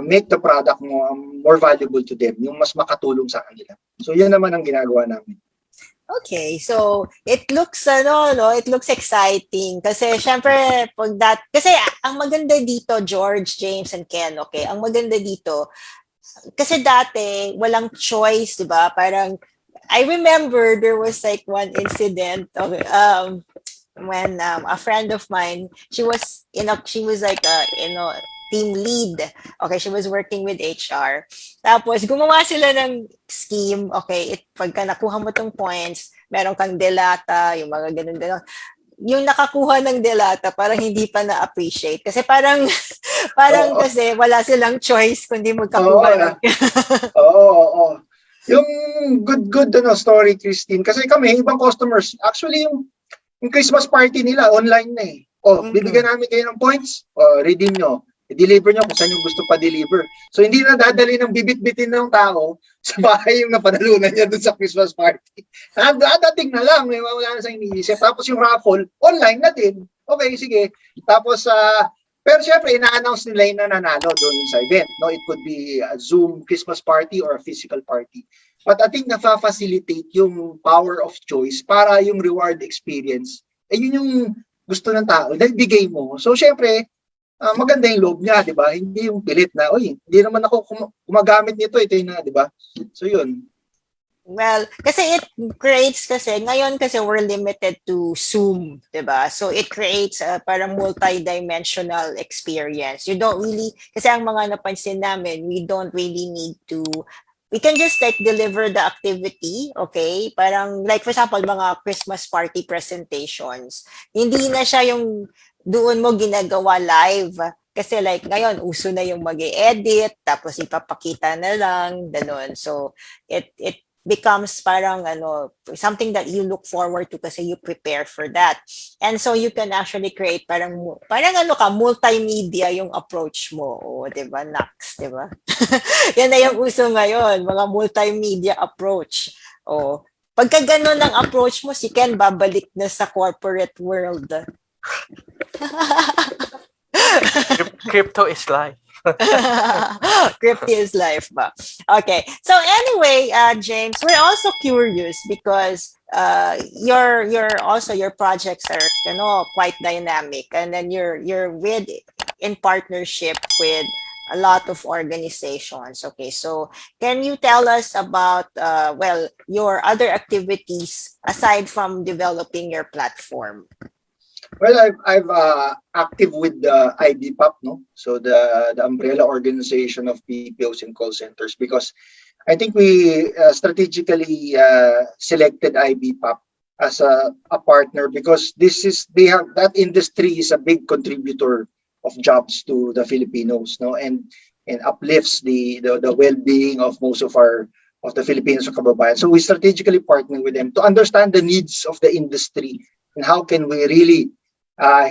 make the product more valuable to them, yung mas makatulong sa kanila. So yan naman ang ginagawa namin. Okay, so it looks it looks exciting kasi syempre kasi ang maganda dito, George, James and Ken, okay. Ang maganda dito kasi dati walang choice, 'di ba? Parang I remember there was like one incident when a friend of mine, she was like team lead. Okay, she was working with HR. Tapos gumawa sila ng scheme. Okay, pagka nakuha mo tong points, meron kang delata, yung mga ganun. Yung nakakuha ng delata parang hindi pa na-appreciate kasi parang kasi wala silang choice kundi magkakuha. Oo. Yung good story, Christine, kasi kami ibang customers actually yung Christmas party nila online na eh. Bibigyan namin kayo ng points, redeem nyo, i-deliver nyo kung saan yung gusto pa-deliver. So hindi na dadali ng bibit-bitin ng tao sa bahay yung napanalunan niya dun sa Christmas party. Dadating na lang, may wala na sa iniisip. Tapos yung raffle, online na din. Okay, sige. Tapos, pero syempre, ina-announce nila yung nananalo doon sa event. No? It could be a Zoom Christmas party or a physical party. But I think nafa-facilitate yung power of choice para yung reward experience, yun yung gusto ng tao, dahil bigay mo. So syempre, maganda yung loob niya, di ba? Hindi yung pilit na, hindi naman ako gumagamit nito, ito yun na, di ba? So yun. Well, kasi it creates ngayon kasi we're limited to Zoom, di ba? So it creates a parang multi-dimensional experience. You don't really, kasi ang mga napansin namin, we don't really need to, we can just like deliver the activity, okay? Parang like for example, mga Christmas party presentations. Hindi na siya yung doon mo ginagawa live. Kasi like ngayon, uso na yung mag-edit, tapos ipapakita na lang, ganun. So, it becomes parang something that you look forward to kasi you prepare for that. And so you can actually create parang multimedia yung approach mo. O, di ba? Nax, di ba? Yan na yung uso ngayon, mga multimedia approach. O, pagka ganun ang approach mo, si Ken babalik na sa corporate world. Crypto is life. Crypto is life ba? Okay. So anyway, James, we're also curious because your projects are quite dynamic, and then you're in partnership with a lot of organizations. Okay, so can you tell us about your other activities aside from developing your platform? Well, I've active with the IBPAP, no? So the umbrella organization of PPOs and call centers, because I think we strategically selected IBPAP as a partner because that industry is a big contributor of jobs to the Filipinos, no, and uplifts the well-being of most of the Filipinos or kababayan. So we strategically partner with them to understand the needs of the industry and how can we really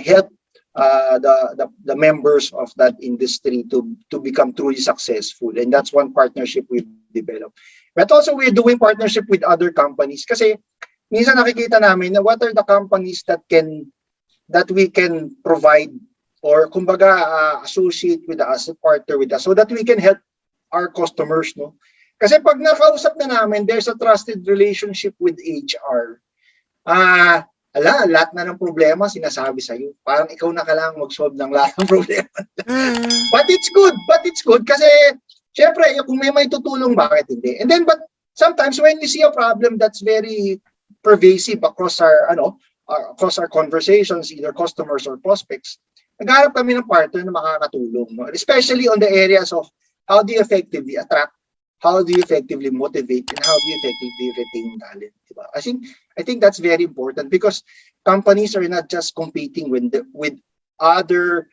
help the members of that industry to become truly successful. And that's one partnership we've developed. But also we're doing partnership with other companies kasi minsan nakikita namin na what are the companies that we can provide or kumbaga associate with us, partner with us so that we can help our customers, no? Kasi pag nakausap na namin, there's a trusted relationship with HR. Lahat na ng problema sinasabi sa'yo. Parang ikaw na kailangang mag-solve ng lahat ng problema. But it's good kasi syempre, kung may tutulong, bakit hindi? And then, but sometimes when we see a problem that's very pervasive across our conversations, either customers or prospects, nagharap kami ng partner na makakatulong, no? Especially on the areas of how do you effectively attract, how do you effectively motivate, and how do you effectively retain talent, diba? I think that's very important because companies are not just competing with other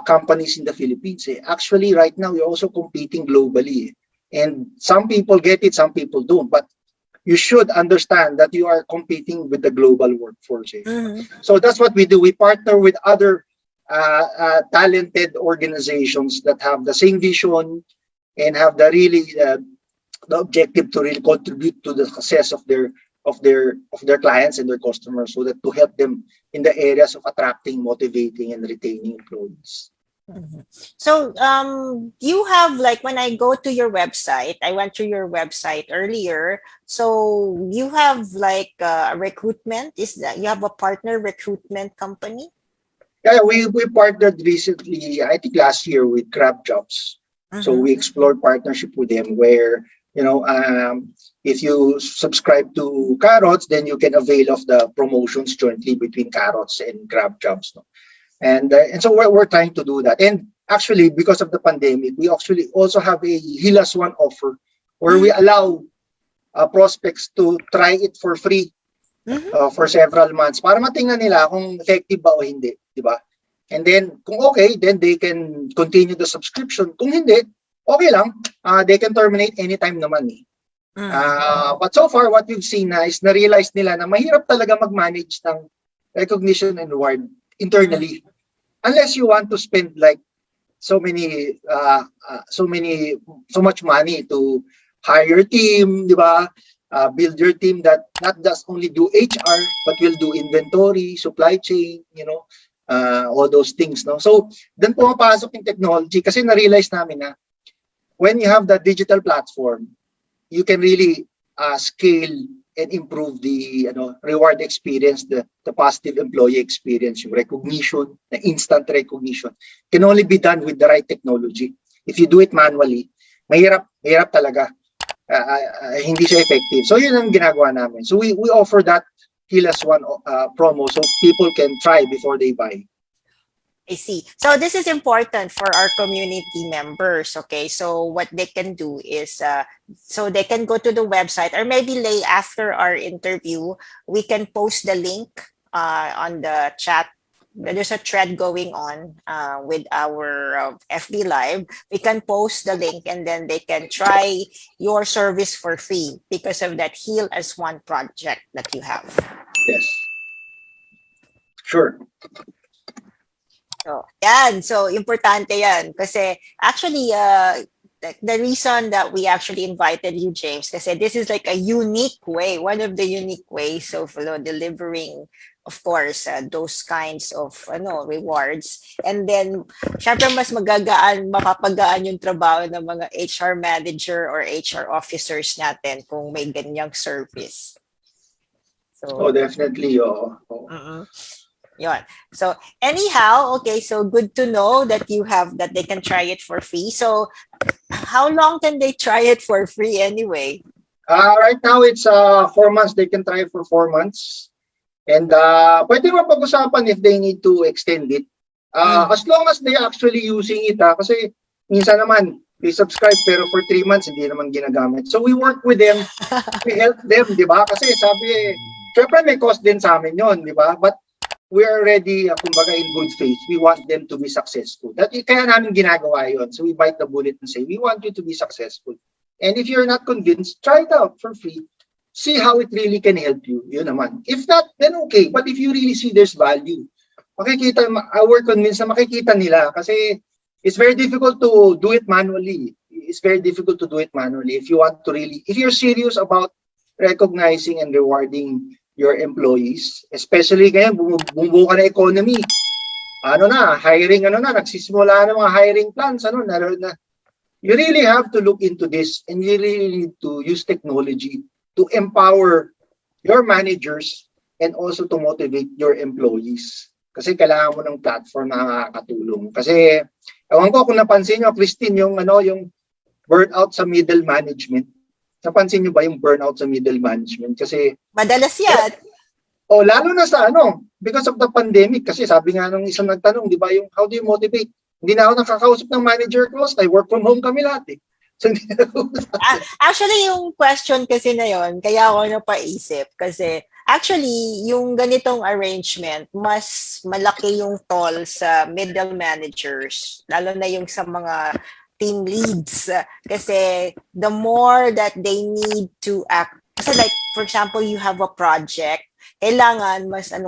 companies in the Philippines. Actually, right now, we're also competing globally. And some people get it, some people don't. But you should understand that you are competing with the global workforce. So that's what we do. We partner with other talented organizations that have the same vision and have the really the objective to really contribute to the success of their clients and their customers, so that to help them in the areas of attracting, motivating, and retaining employees. So, you have, like, when I go to your website, I went to your website earlier. So you have like recruitment. Is that you have a partner recruitment company? Yeah, we partnered recently, I think last year, with Grab Jobs. So we explored partnership with them where, if you subscribe to Carrots, then you can avail of the promotions jointly between Carrots and Grab Jobs. No? And so we're trying to do that. And actually, because of the pandemic, we actually also have a Hilas One offer where we allow prospects to try it for free for several months para matingnan nila kung effective ba o hindi, di ba? And then, kung okay, then they can continue the subscription. Kung hindi, okay lang. They can terminate anytime naman eh. But so far, what we've seen na is na-realize nila na mahirap talaga mag-manage ng recognition and reward internally. Unless you want to spend like so much money to hire your team, di ba? Build your team that not just only do HR, but will do inventory, supply chain, all those things, no? So, then pumapasok yung technology kasi na-realize namin na when you have the digital platform, you can really scale and improve the reward experience, the positive employee experience, yung recognition, the instant recognition can only be done with the right technology. If you do it manually, mahirap talaga. Hindi siya effective. So yun ang ginagawa namin. So we offer that Hilas One promo so people can try before they buy. I see. So this is important for our community members. Okay, so what they can do is, so they can go to the website, or maybe after our interview, we can post the link on the chat. There's a thread going on with our FB Live. We can post the link and then they can try your service for free because of that Heal as One project that you have. Yes. Sure. So, yan. So, importante yan. Kasi, actually, the reason that we actually invited you, James, kasi this is like a unique way, one of the unique ways of delivering, of course, those kinds of rewards. And then, syempre mas mapapagaan yung trabaho ng mga HR manager or HR officers natin kung may ganyang service. So, definitely. Yun. So anyhow, okay, so good to know that that they can try it for free. So how long can they try it for free anyway? Right now it's 4 months. They can try it for 4 months. And pwede mapag-usapan if they need to extend it. As long as they actually using it, kasi minsan naman they subscribe pero for 3 months hindi naman ginagamit. So we work with them, we help them, di ba? Kasi sabi, syempre may cost din sa amin yun, di ba? But we are already, kumbaga, in good faith. We want them to be successful. Kaya namin ginagawa yun. So we bite the bullet and say, we want you to be successful. And if you're not convinced, try it out for free. See how it really can help you. Yun naman. If not, then okay. But if you really see there's value, we're convinced na makikita nila. Kasi it's very difficult to do it manually. It's very difficult to do it manually. If you're serious about recognizing and rewarding your employees, especially ngayon, bumubuo ka na economy. Nagsisimula na mga hiring plans, you really have to look into this and you really need to use technology to empower your managers and also to motivate your employees. Kasi kailangan mo ng platform na nakakatulong. Kasi, ewan ko kung napansin nyo, Christine, yung burnout sa middle management. Napansin nyo ba yung burnout sa middle management? Kasi madalas yan. Lalo na sa because of the pandemic. Kasi sabi nga nung isang nagtanong, di ba, yung how do you motivate? Hindi na ako nakakausap ng manager ko. I work from home kami lahat eh. So, hindi na actually, yung question kasi na yon, kaya ako napaisip. Kasi actually, yung ganitong arrangement, mas malaki yung toll sa middle managers. Lalo na yung sa mga team leads, kasi the more that they need to act, kasi like for example you have a project, kailangan mas ang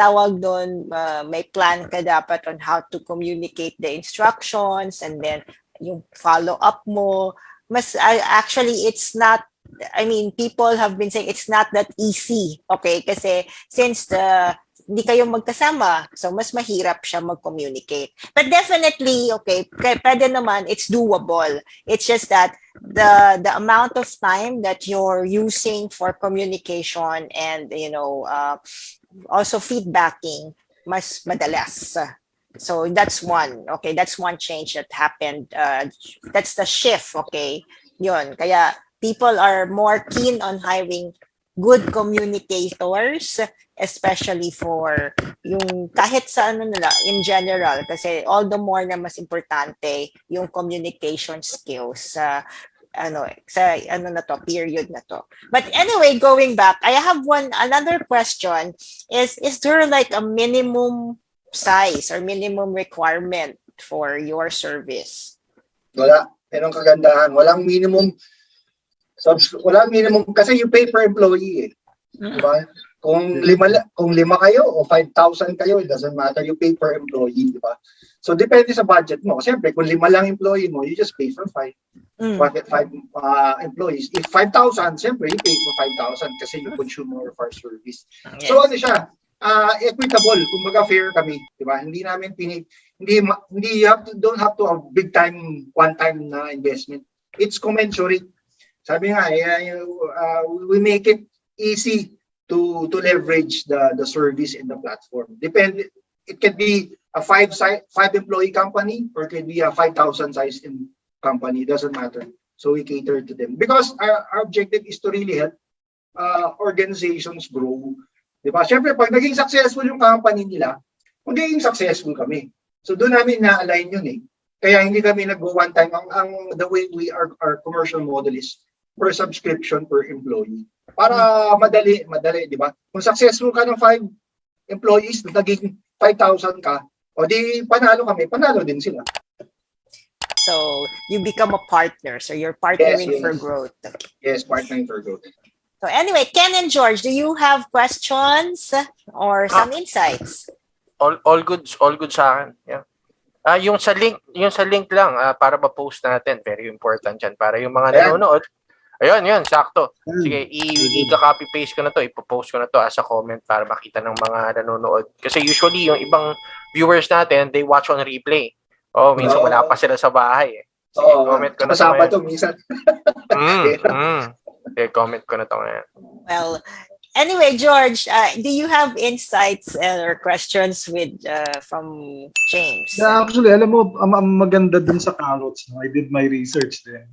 tawag doon, may plan ka dapat on how to communicate the instructions, and then yung follow up mo, actually it's not, I mean, people have been saying it's not that easy, okay? Kasi since hindi kayo magkasama, so mas mahirap siya mag-communicate. But definitely, okay, pwede naman, it's doable. It's just that the amount of time that you're using for communication and, also feedbacking, mas madalas. So that's one, okay, that's one change that happened. That's the shift, okay? Yun, kaya people are more keen on hiring good communicators, especially for yung kahit sa nila in general, kasi all the more na mas importante yung communication skills sa period na to. But anyway, going back, I have another question is there like a minimum size or minimum requirement for your service? Wala. Yan ang kagandahan. Walang minimum kasi you pay per employee eh. Diba? Kung lima kayo o 5,000 kayo, it doesn't matter, you pay per employee, di ba? So depende sa budget mo. Siyempre, kung 5 lang employee mo, you just pay for 5. Bakit 5 employees? If 5,000, siyempre, you pay for 5,000 kasi you consume more of our service. Yes. So ano siya? Equitable, kumbaga fair kami, di ba? Hindi namin don't have to have big time, one time na investment. It's commensurate. Sabi nga, we make it easy to leverage the service in the platform. It can be a 5 employee company or it can be a 5,000 size company, doesn't matter. So we cater to them because our objective is to really help organizations grow. Diba? Siyempre, pag naging successful yung company nila, magiging successful kami. So doon namin na-align yun eh. Kaya hindi kami nag-one time. The way our commercial model is per subscription per employee. Para madali, di ba? Kung successful ka ng 5 employees, naging 5,000 ka, o di panalo kami, panalo din sila. So you become a partner. So you're partnering for growth. Yes, partnering for growth. So anyway, Ken and George, do you have questions or some insights? All good sa akin. Yeah. Yung sa link lang para ma-post natin, very important 'yan para yung mga nanonood. Ayun, sakto. Sige, i-copy paste ko na 'to, ipo-post ko na 'to as a comment para makita ng mga nanonood. Kasi usually yung ibang viewers natin, they watch on replay. Minsan wala pa sila sa bahay eh. Sige, comment ko na 'to. Kasama 'to minsan. Comment ko na 'to ngayon. Well, anyway, George, do you have insights or questions from James? Yeah, actually, alam mo, maganda dun sa Carrots. No? I did my research din.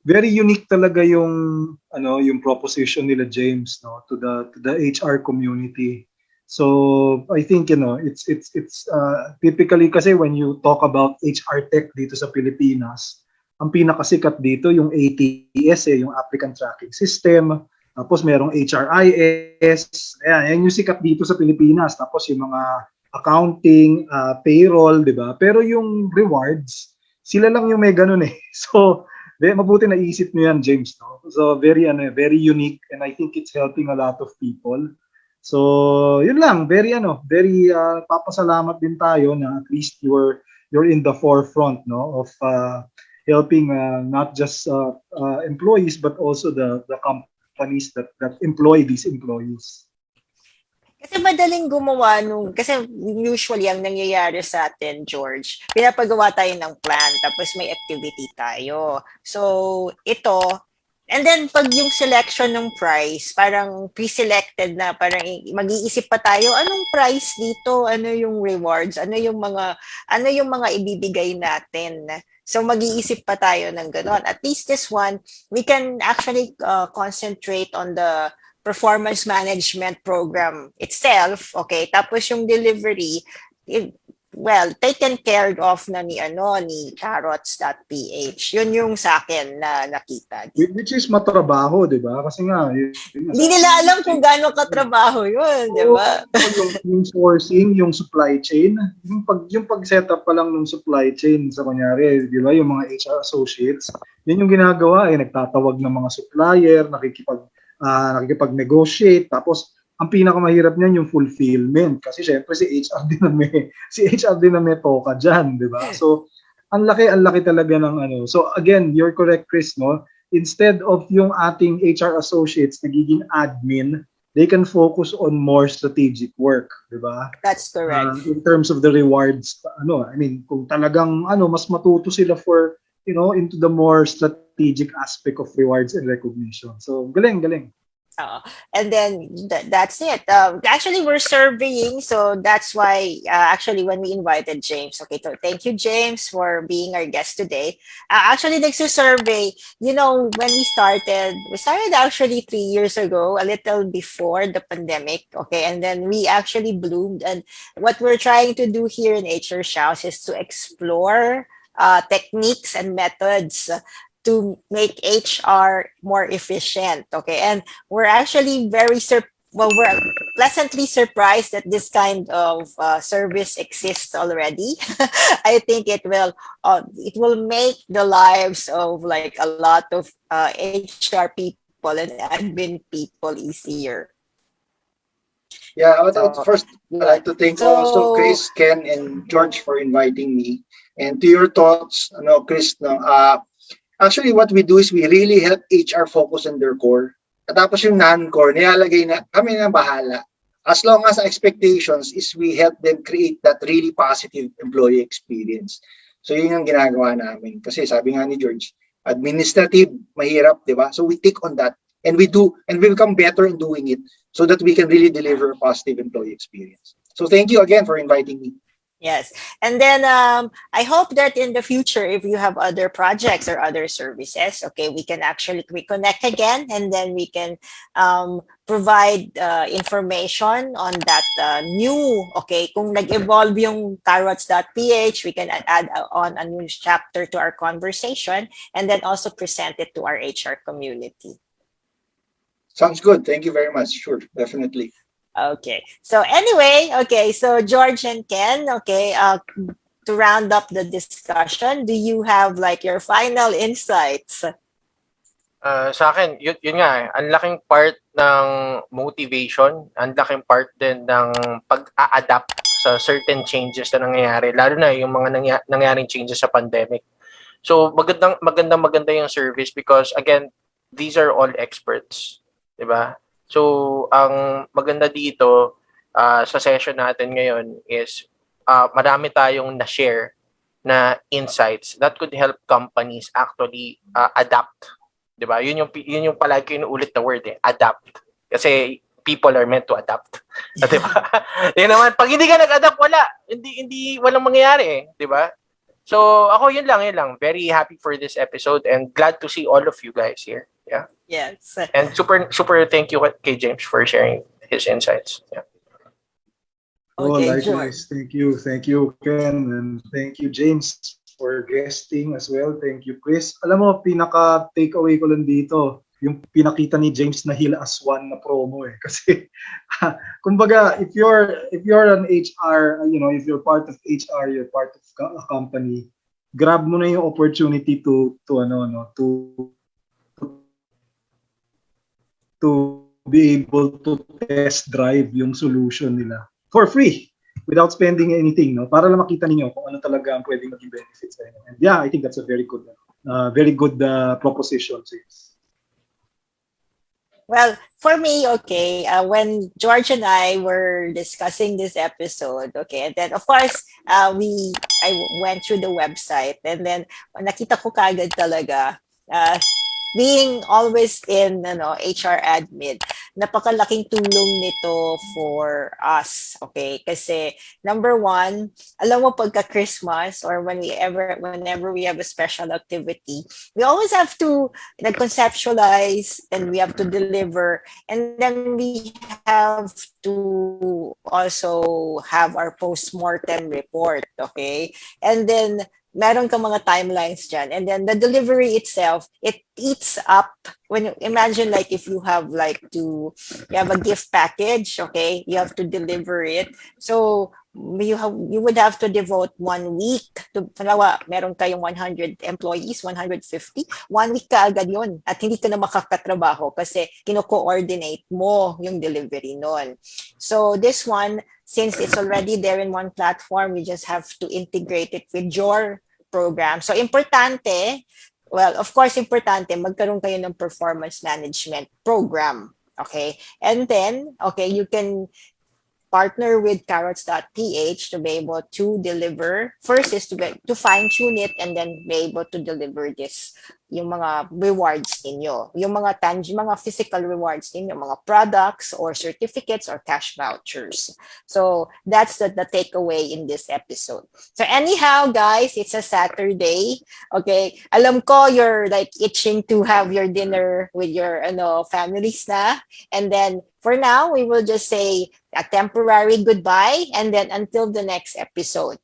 Very unique talaga yung proposition nila James, no, to the HR community. So I think it's typically kasi when you talk about HR tech dito sa Pilipinas, ang pinakasikat dito yung ATS yung applicant tracking system. Tapos merong HRIS, yan yung sikat dito sa Pilipinas. Tapos yung mga accounting, payroll, di ba? Pero yung rewards, sila lang yung may ganun eh. So, mabuti na isip nyo yan, James. No? So, very unique and I think it's helping a lot of people. So, yun lang, very papasalamat din tayo na at least you're in the forefront, no, of helping not just employees but also the companies that employ these employees. Kasi madaling gumawa kasi usually ang nangyayari sa atin, George, pinapagawa tayo ng plan, tapos may activity tayo. So, ito, and then pag yung selection ng price, parang pre-selected na, parang mag-iisip pa tayo, anong price dito, ano yung rewards, ano yung mga ibibigay natin. So mag-iisip pa tayo ng gano'n. At least this one, we can actually concentrate on the performance management program itself, okay? Tapos yung delivery, taken care of na ni Carrots.ph. Yun yung sa akin na nakita. Which is matrabaho, di ba? Kasi nga, hindi nila alam kung gaano katrabaho yun, di ba? Yung sourcing, yung supply chain, yung pag-setup pa lang ng supply chain sa kunyari, di ba? Yung mga HR associates, yun yung ginagawa, nagtatawag ng mga supplier, nakikipag-negotiate, tapos ang pinakamahirap niyan yung fulfillment kasi syempre si HR din na may toka diyan, 'di ba? So ang laki talaga ng ano. So again, you're correct, Chris, no? Instead of yung ating HR associates nagiging admin, they can focus on more strategic work, di ba? That's correct. In terms of the rewards, I mean, kung talagang mas matuto sila for, into the more strategic aspect of rewards and recognition. So, galing. And then that's it. Actually, we're surveying, so that's why actually when we invited James. Okay, so thank you, James, for being our guest today. Actually, next to survey, when we started actually 3 years ago, a little before the pandemic. Okay, and then we actually bloomed. And what we're trying to do here in HR Shows is to explore techniques and methods to make HR more efficient. Okay, and we're actually we're pleasantly surprised that this kind of service exists already. I think it will make the lives of like a lot of HR people and admin people easier. Yeah, So, first, I'd like to thank also Chris, Ken, and George for inviting me. And to your thoughts, Chris, actually, what we do is we really help HR focus on their core. At tapos yung non-core, nilalagay na kami na bahala. As long as expectations is we help them create that really positive employee experience. So yun yung ginagawa namin. Kasi sabi nga ni George, administrative, mahirap, di ba? So we take on that and we become better in doing it so that we can really deliver a positive employee experience. So thank you again for inviting me. Yes. And then I hope that in the future, if you have other projects or other services, okay, we can actually reconnect again, and then we can provide information on that new, okay, kung nag-evolve yung Carrots.ph, we can add on a new chapter to our conversation and then also present it to our HR community. Sounds good. Thank you very much. Sure, definitely. Okay. So anyway, okay. So George and Ken, okay. To round up the discussion, do you have like your final insights? Sa akin, yun nga, ang laking part ng motivation, ang laking part din ng pag-a-adapt sa certain changes na nangyayari, lalo na yung mga nangyaring changes sa pandemic. So maganda yung service because again, these are all experts, 'di ba? So, ang maganda dito sa session natin ngayon is marami tayong na-share na insights that could help companies actually adapt. 'Di ba? Yun yung palagi inuulit na word adapt. Kasi people are meant to adapt. 'Di ba? Yan naman, pag hindi ka nag-adapt, walang mangyayari 'di ba? So, ako yun lang. Very happy for this episode and glad to see all of you guys here. Yeah. Yes. And super thank you kay James for sharing his insights. Yeah. Okay, likewise. Thank you, Ken, and thank you, James, for guesting as well. Thank you, Chris. Alam mo, pinaka-takeaway ko lang dito, yung pinakita ni James na Heal as One na promo Kasi, kumbaga, if you're an HR, if you're part of HR, you're part of a company, grab mo na yung opportunity to be able to test drive yung solution nila for free without spending anything, para lang makita niyo kung ano talaga ang pwedeng maging benefits sa inyo. And yeah, I think that's a very good proposition. Well, for me, okay, when George and I were discussing this episode, okay, and then of course, I went through the website and then nakita ko kagad talaga, being always in HR admin, napakalaking tulong nito for us, okay? Kasi number one, alam mo pagka Christmas or whenever we have a special activity, we always have to conceptualize and we have to deliver, and then we have to also have our post-mortem report, okay? And then meron ka mga timelines dyan. And then the delivery itself, it eats up. When you imagine like if you have you have a gift package, okay, you have to deliver it. So you would have to devote 1 week to, meron kayong 100 employees, 150, 1 week ka agad yun. At hindi ka na makakatrabaho kasi kino-coordinate mo yung delivery nun. So this one, since it's already there in one platform, we just have to integrate it with your program. So, importante, well, of course, importante, magkaroon kayo ng performance management program. Okay? And then, okay, you can partner with Carrots.ph to be able to deliver. First is to fine-tune it and then be able to deliver this, yung mga rewards ninyo, yung mga mga physical rewards ninyo, mga products or certificates or cash vouchers. So that's the takeaway in this episode. So anyhow, guys, it's a Saturday. Okay, alam ko you're like itching to have your dinner with your families na, and then for now we will just say a temporary goodbye and then until the next episode.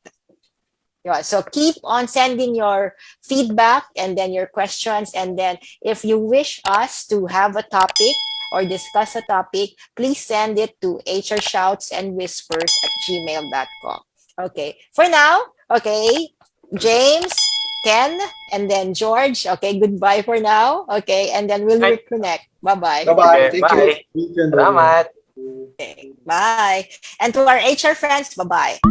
Yeah, so keep on sending your feedback and then your questions, and then if you wish us to have a topic or discuss a topic, please send it to hrshoutsandwhispers@gmail.com. Okay, for now, okay, James, Ken, and then George, okay, goodbye for now, okay, and then we'll Bye. reconnect. Bye-bye. Bye-bye. Thank you. Bye. Salamat. Okay, bye. And to our HR friends, bye-bye.